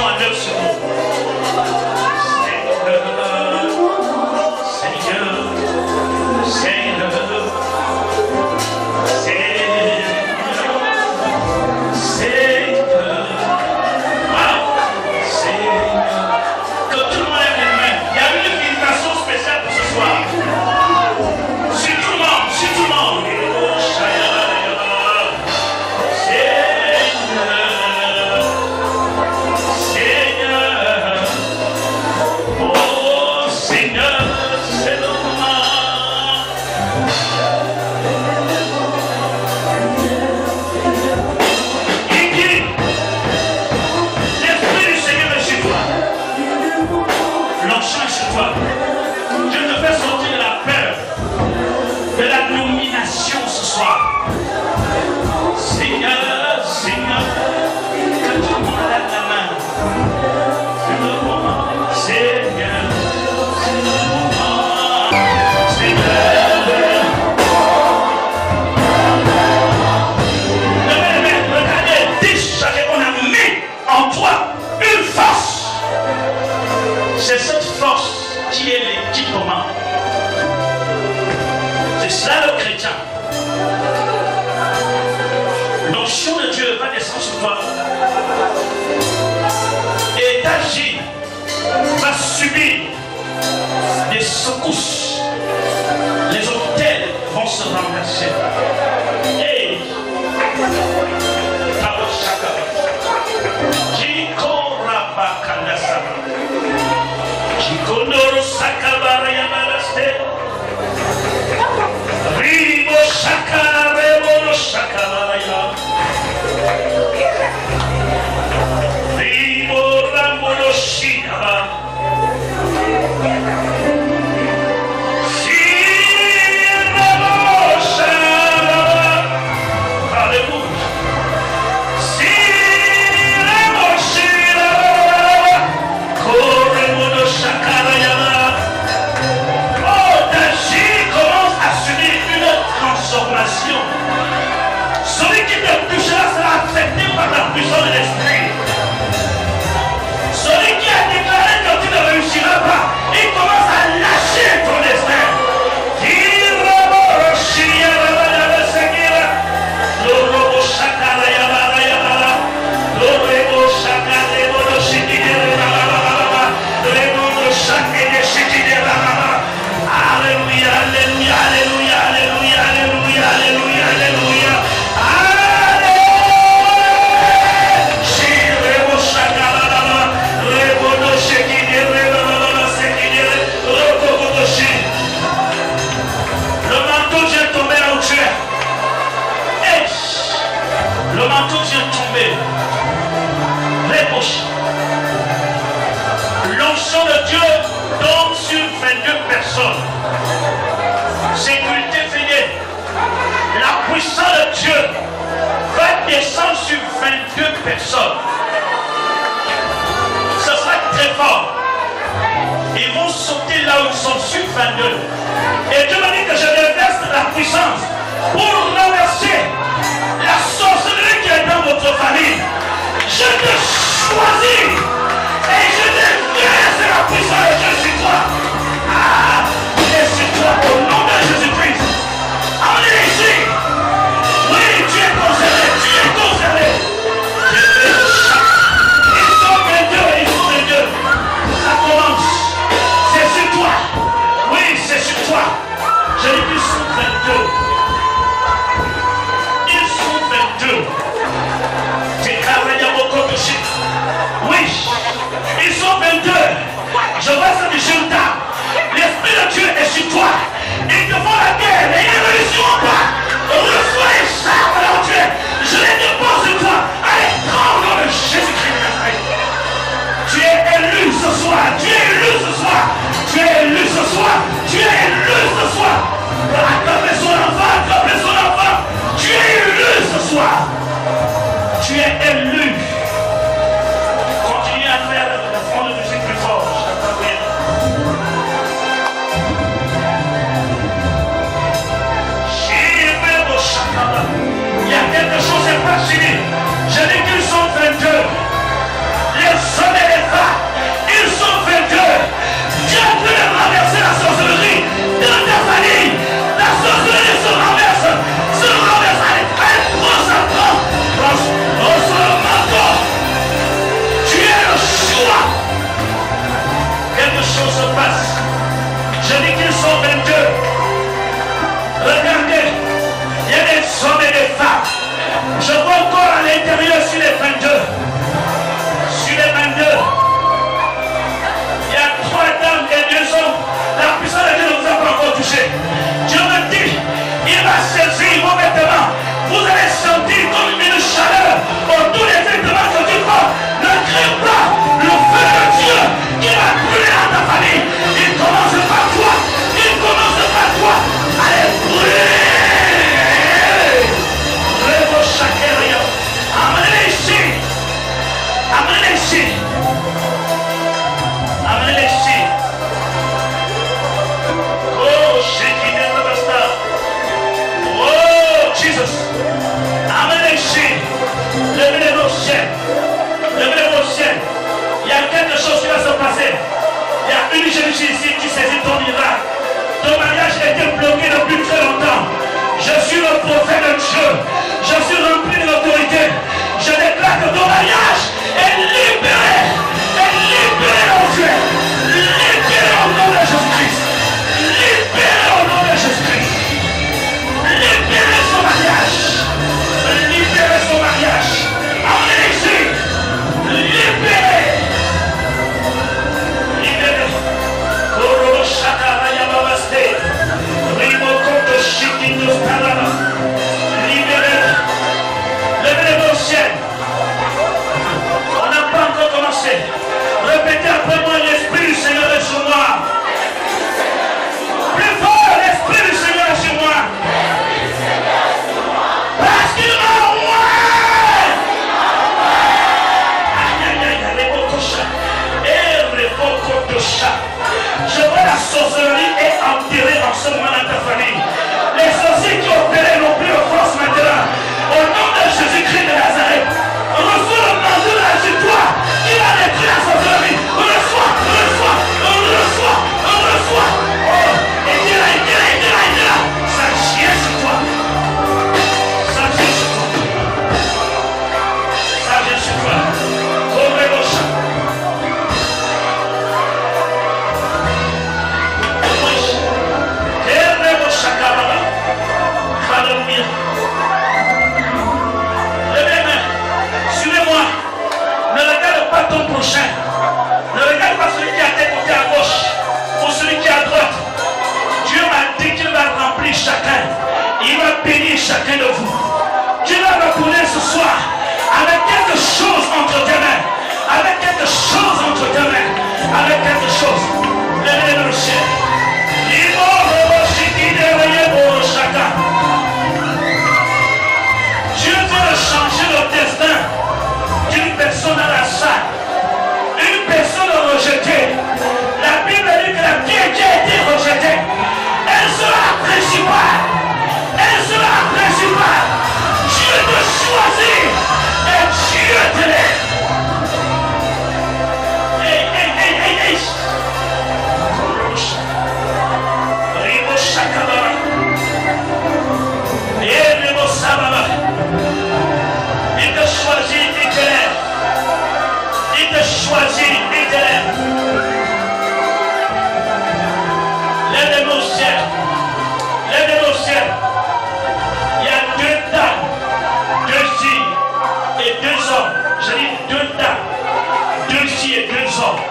l'onction à l'œuvre sur nous. C'est cette force qui est l'équipement. C'est cela le chrétien. L'onction de Dieu va descendre sur toi et d'agir, va subir des secousses. Les hôtels vont se renverser. Et Chikondoro sakabara yamaraste Ribo shakara rebo shakabara ya Ribo rambo shikaba Sirabo shakaba Hallelujah Celui qui te touchera sera accepté par la puissance de l'esprit. Celui qui a déclaré que tu ne réussiras pas, il commence à lâcher ton destin. Alléluia, alléluia, alléluia, alléluia, alléluia, alléluia, alléluia. Le manteau vient tomber là où tu es. Le manteau vient tomber. L'onction de Dieu tombe sur 22 personnes. Sécurité veillée. La puissance de Dieu va descendre sur 22 personnes. Ce sera très fort. Ils vont sauter là où ils sont sur 22. Et Dieu m'a dit que je déverse la puissance pour renverser la sorcellerie qui est dans votre famille. Je te choisis et je déverse la puissance de Dieu sur toi. Et sur toi au nom de Jésus-Christ. Allez ici. Oui, tu es concerné, tu es concerné. Ils sont 22, ils sont 22. Ça commence. C'est sur toi. Oui, c'est sur toi. Je dis qu'ils sont 22. Ils sont 22. C'est carrément beaucoup de shit. Oui, ils sont 22. Je vois ça du résultat. L'Esprit de Dieu est sur toi. Ils te font la guerre, mais ils ne réussiront pas. Reçois les charmes là où tu es. Je les dépose sur toi. Allez, prends au nom de Jésus-Christ. Tu es élu ce soir. Tu es élu ce soir. Tu es élu ce soir. Tu es élu ce soir. Acclamez son enfant, acclamez son enfant. Tu es élu ce soir. Tu es élu. Continue à faire le fond de musique plus fort. Je t'attends bien. chacun de vous. Tu vas retourner ce soir avec quelque chose entre tes mains. Avec quelque chose entre tes mains. Avec quelque chose. Lève le ciel. Dieu veut changer le destin d'une personne à la salle. Une personne rejetée. La Bible dit que la pierre qui a été rejetée, elle sera principale. Elle sera principale. Dieu te choisit et Dieu te lève. Hey. Ribo Shakabara. Ribo Sababa. Il te choisit, il te lève. Il te choisit, il te lève. Lève-moi au ciel. Lève-moi au ciel. Il y a 2 dames, 2 filles et 2 hommes. Je dis 2 dames, 2 filles et 2 hommes.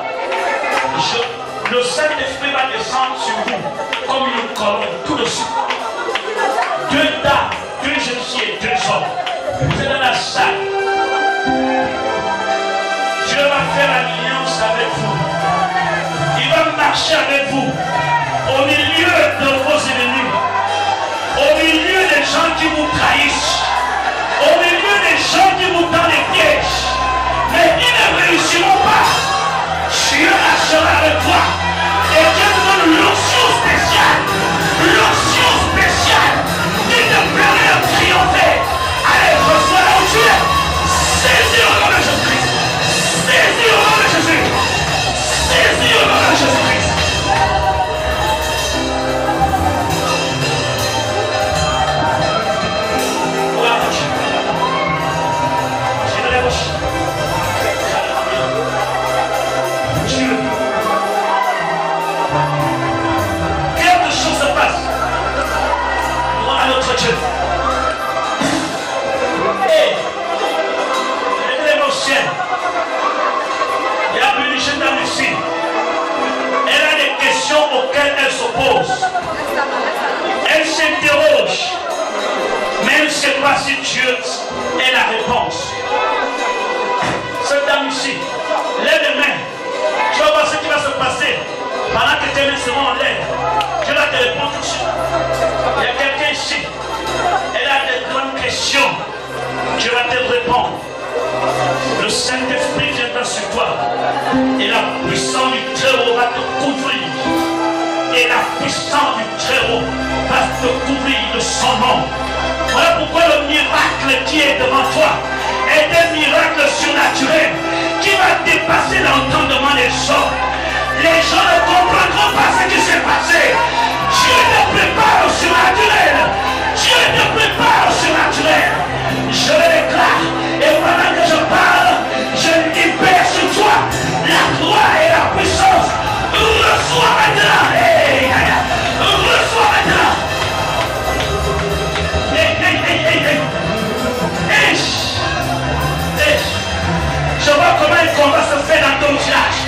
Le Saint-Esprit va descendre sur vous comme une colonne tout de suite. 2 dames, 2 jeunes filles et 2 hommes. Vous êtes dans la salle. Dieu va faire alliance avec vous. Il va marcher avec vous au milieu de vos ennemis, au milieu des gens qui vous trahissent, au milieu des gens qui vous donnent des pièges, mais ils ne réussiront pas. Dieu marchera avec toi et Dieu te donne l'onction spéciale qui te permet de triompher. Allez, reçois là où tu es. Saisis au nom de Jésus-Christ. Saisis au nom de Jésus. Saisis au nom de Jésus-Christ. Quelque chose se passe. Gloire à notre Dieu. Et lève au ciel. Il y a une jeune dame ici. Elle a des questions auxquelles elle s'oppose. Elle s'interroge. Mais elle ne sait pas si Dieu est la réponse. Cette dame ici, lève les mains. Tu vas voir ce qui va se passer. Pendant que tes mains seront en l'air, Dieu va te répondre tout de suite. Il y a quelqu'un ici. Elle a des grandes questions. Dieu va te répondre. Le Saint-Esprit viendra sur toi. Et la puissance du Très-Haut va te couvrir. Et la puissance du Très-Haut va te couvrir de son nom. Voilà pourquoi le miracle qui est devant toi est un miracle surnaturel qui va dépasser l'entendement des gens. Les gens ne comprendront pas ce qui s'est passé. Dieu te prépare au surnaturel. Dieu te prépare au surnaturel. Je le déclare. Et pendant que je parle, je libère sur toi la gloire et la puissance. Reçois maintenant. Reçois maintenant. Je vois comment un combat se fait dans ton village.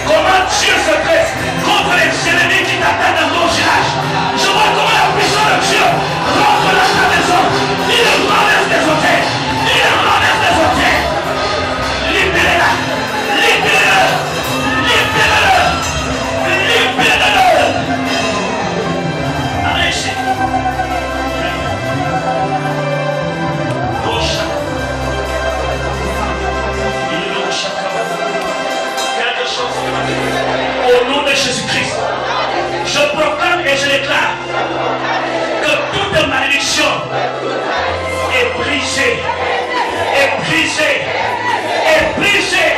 Comment Dieu se dresse contre les ennemis qui t'attendent dans ton village. Je vois comment la puissance de Dieu rentre dans ta maison. Il renverse des hôtels. Il renverse des hôtels. Libérez-la. Libérez-le. Libérez-le. Libérez-le. Allez ici. Au nom de Jésus-Christ, je proclame et je déclare que toute malédiction est brisée, est brisée, est brisée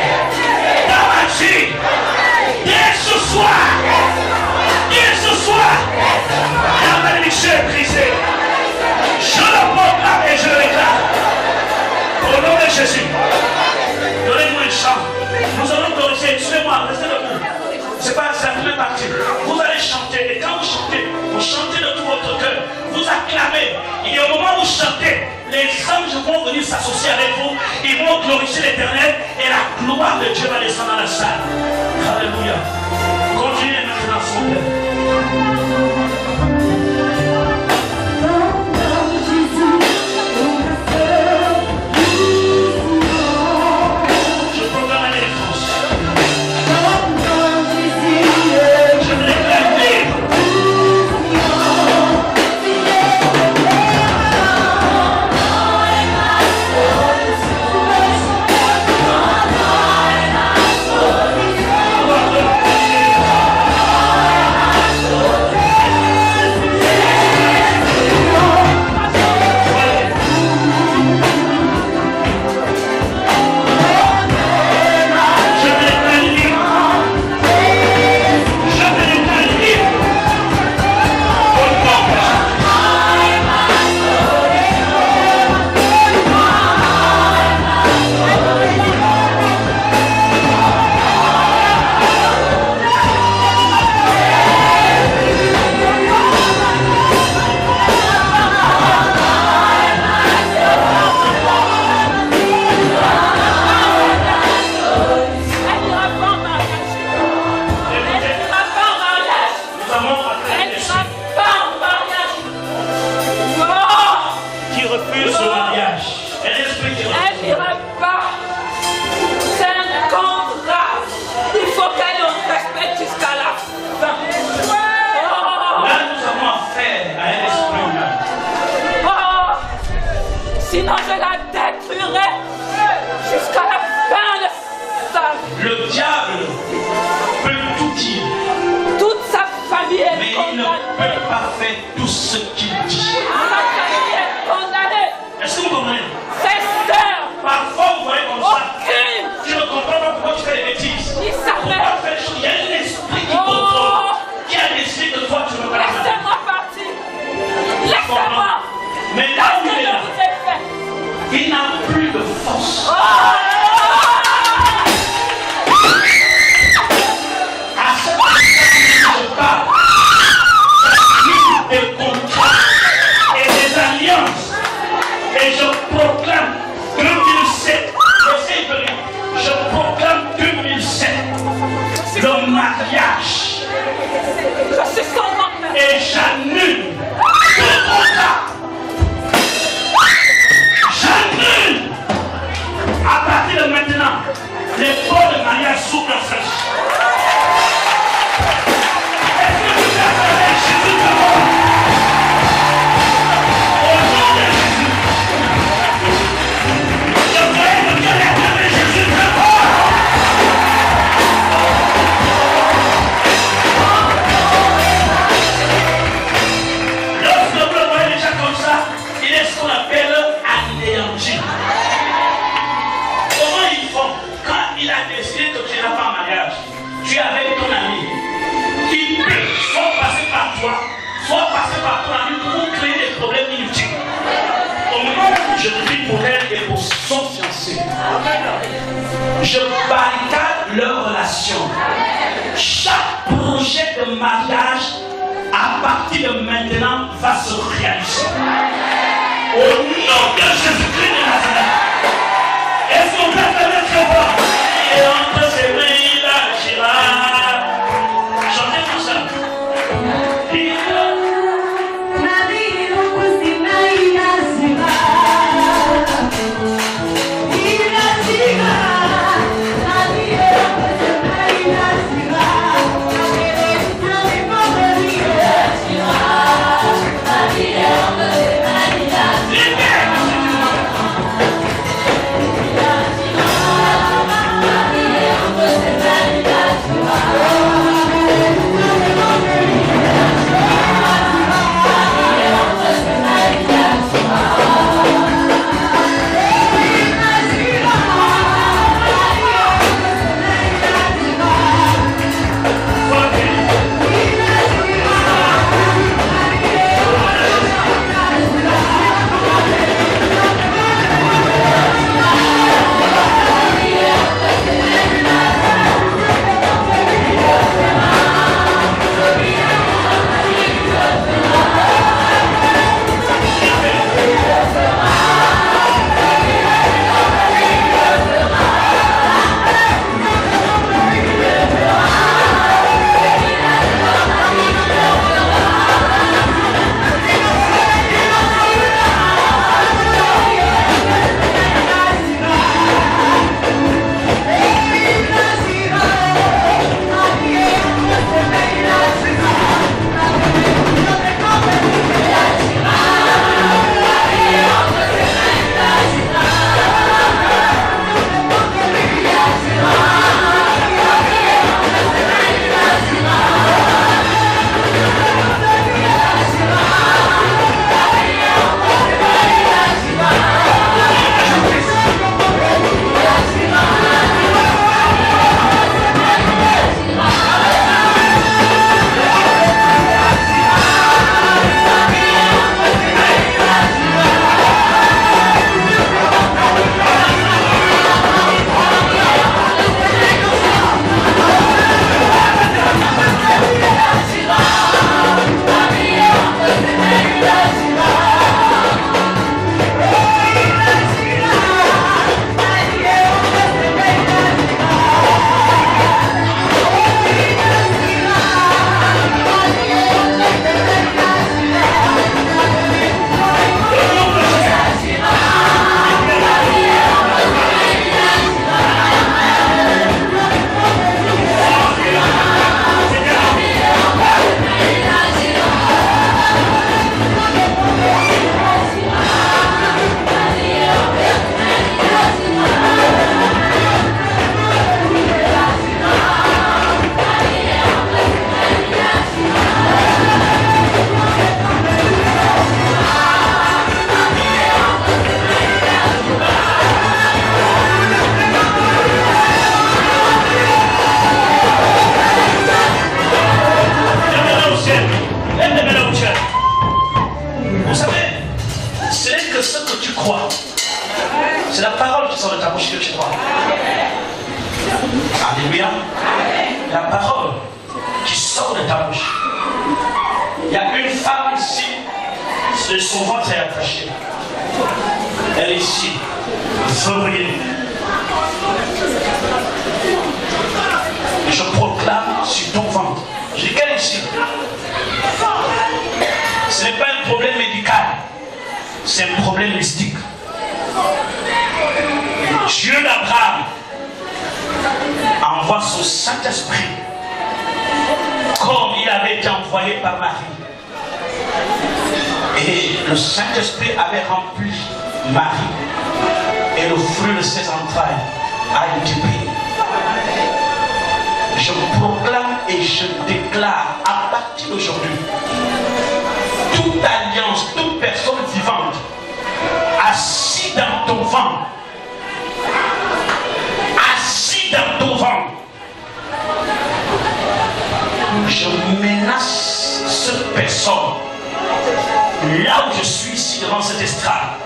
dans ma vie. Dès ce soir, la malédiction est brisée. Je le proclame et je le déclare. Au nom de Jésus, donnez-moi une chant. Nous allons glorifier. Suivez-moi, restez debout. C'est pas ça, vous partir. Vous allez chanter. Et quand vous chantez de tout votre cœur. Vous acclamez. Et au moment où vous chantez, les anges vont venir s'associer avec vous. Ils vont glorifier l'Éternel. Et la gloire de Dieu va descendre dans la salle. Alléluia. Continuez maintenant, s'il vous plaît. Mais là où il est là, il n'a plus de force. À ce moment je parle, des contrats et des alliances. Et je proclame 2007, je proclame 2007, le mariage. Et j'annule tout contrat. J'annule à partir de maintenant les pots de mariage sous la flèche. Est-ce que vous appelez Jésus d'abord? Au nom de Jésus. Je voudrais vous dire appeler Jésus d'abord. Lorsque vous le voyez déjà comme ça, il est ce qu'on appelle anéanti. Comment ils font quand il a décidé que tu n'as pas un mariage? Tu es avec ton ami. Il peut soit passer par toi, soit passer par ton ami pour créer des problèmes inutiles. Au moment où je prie pour elle et pour son fiancé, je barricade leur relation. Chaque projet de mariage à partir de maintenant va se réaliser. Au nom de Jésus-Christ de Nazareth. Est-ce qu'on peut faire très fort? Et entre ses mains, il agira. Chantez tout ça. Libère. crois. C'est la parole qui sort de ta bouche que tu crois. Alléluia. La parole qui sort de ta bouche. Il y a une femme ici, son ventre est attaché. Elle est ici. Souriez. Je proclame sur ton ventre. Je dis qu'elle est ici. Ce n'est pas un problème médical. C'est un problème mystique. Dieu d'Abraham envoie son Saint-Esprit comme il avait été envoyé par Marie. Et le Saint-Esprit avait rempli Marie. Et le fruit de ses entrailles a été pris. Je proclame et je déclare à partir d'aujourd'hui, toute alliance, toute personne vivante assis dans ton ventre, je menace cette personne là où je suis ici devant cette estrade.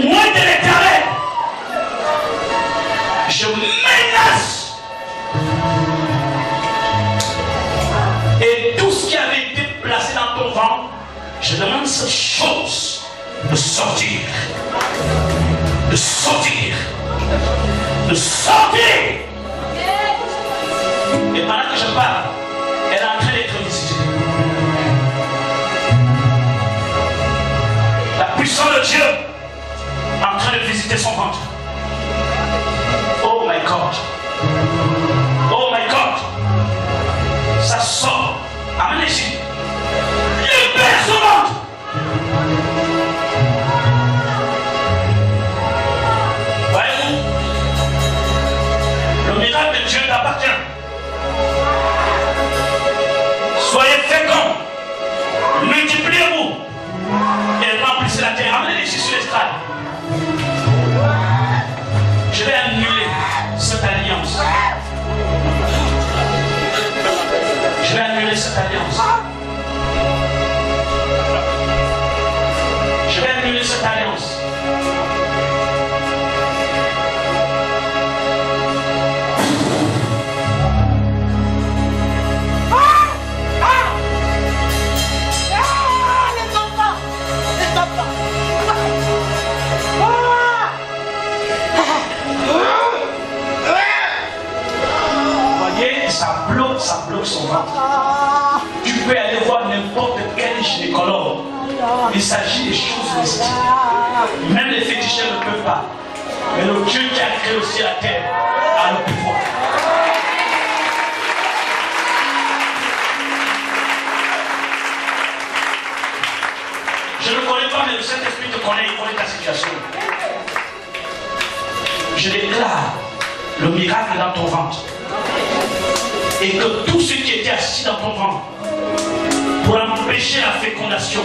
Moi de l'Éternel, je menace. Et tout ce qui avait été placé dans ton ventre, je demande cette chose de sortir. De sortir. De sortir. Et pendant que je parle, elle est en train d'être visitée. La puissance de Dieu est en train de visiter son ventre. Oh my God. Oh my God. Ça sort. Amenez ici. Libère son ventre. Voyez-vous, le miracle de Dieu t'appartient. Soyez féconds, multipliez-vous et remplissez la terre. Amenez-les ici sur l'estrade. Je vais annuler cette alliance. Je vais annuler cette alliance. Je vais annuler cette alliance. Ça bloque son ventre. Tu peux aller voir n'importe quel gynécologue. Il s'agit des choses mystiques. Même les féticheurs ne peuvent pas. Mais le Dieu qui a créé aussi la terre a le pouvoir. Je ne connais pas, mais le Saint-Esprit te connaît, il connaît ta situation. Je déclare le miracle dans ton ventre. Et que tous ceux qui étaient assis dans ton ventre pour empêcher la fécondation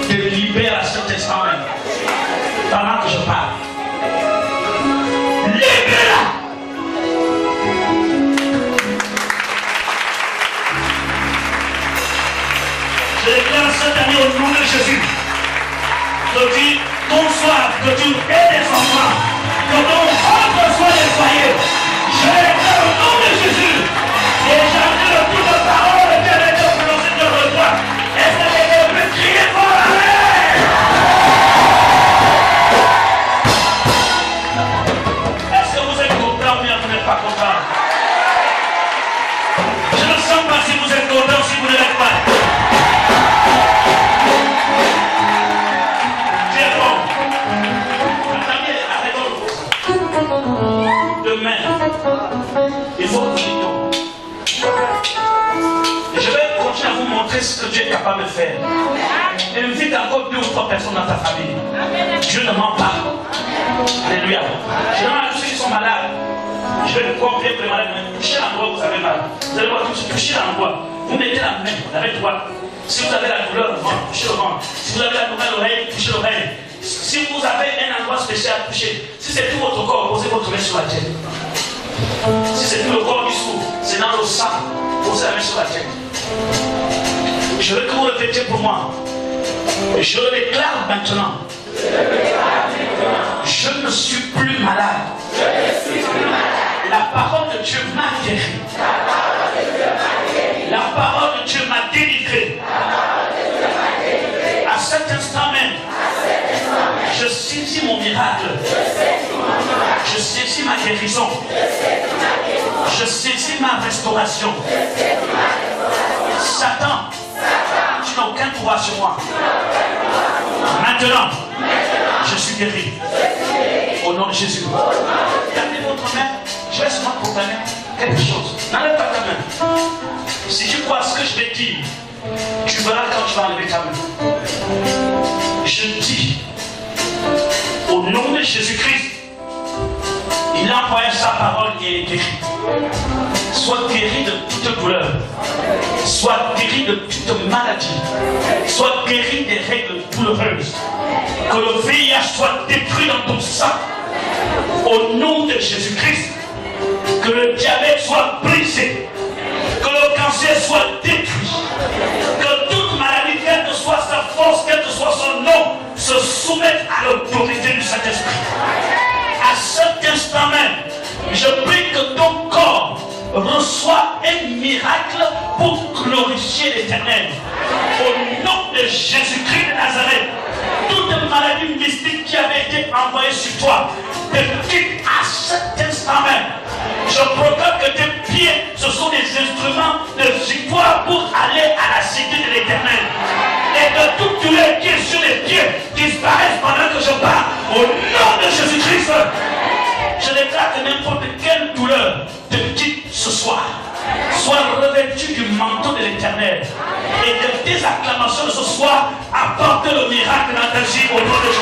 te libèrent à cet instant même. Pendant que je parle. Libère-la! Je déclare cette année au nom de Jésus. Que tu conçoives, que tu aies des enfants, que ton ventre soit nettoyé. Je déclare au nom de Jésus. Et j'annule toute parole qui avait été prononcée contre toi. Est-ce que quelqu'un peut crier fort? Amen? Est-ce que vous êtes content ou bien vous n'êtes pas content? Je ne sens pas si vous êtes content ou si vous ne l'êtes pas. Tu es bon. Attendez, arrêtons. Demain, il faut que nous je vais continuer à vous montrer ce que Dieu est capable de faire. Invite encore 2 ou 3 personnes dans ta famille. Dieu ne ment pas. Alléluia. Je demande à tous ceux qui sont malades. Je vais vous comprendre pour les malades. Touchez l'endroit où vous avez mal. Vous allez voir toucher l'endroit. Vous mettez la main, vous avez droite. Si vous avez la douleur, le ventre, touchez le ventre. Si vous avez la douleur à l'oreille, touchez l'oreille. Si vous avez un endroit spécial à toucher, si c'est tout votre corps, posez votre main sur la tête. Si c'est tout le corps qui souffre, c'est dans le sang, posez la main sur la tête. Je veux que vous répétiez pour moi. Je le déclare maintenant. Je ne suis plus malade. La parole de Dieu m'a guéri. La parole de Dieu m'a délivré. À cet instant même, je saisis mon miracle. Je saisis ma guérison. Je saisis ma restauration. Satan, tu n'as aucun pouvoir sur moi. Maintenant, je suis guéri. Au nom de Jésus. Gardez votre main. Je vais seulement proclamer quelque chose. N'enlève pas ta main. Si tu crois ce que je vais dire, tu verras quand tu vas enlever ta main. Je dis, au nom de Jésus-Christ, il a envoyé sa parole et est guéri. Sois guéri de toute douleur. Sois guéri de toute maladie. Sois guéri des règles douloureuses. Que le VIH soit détruit dans ton sang. Au nom de Jésus-Christ. Que le diabète soit brisé. Que le cancer soit détruit. Que toute maladie, quelle que soit sa force, quel que soit son nom, se soumette à l'autorité du Saint-Esprit. À cet instant même, je prie que ton corps reçoit un miracle pour glorifier l'Éternel. Au nom de Jésus-Christ de Nazareth, toute maladie mystique qui avait été envoyée sur toi, te quitte à cet instant même. Je proclame que tes pieds, ce sont des instruments de victoire pour aller à la cité de l'Éternel. Et que toute douleur qui est sur les pieds disparaisse pendant que je parle. Au nom de Jésus-Christ, je déclare que n'importe quelle douleur te quitte ce soir. Sois revêtu du manteau de l'Éternel. Et que tes acclamations de ce soir apportent le miracle dans ta vie au nom de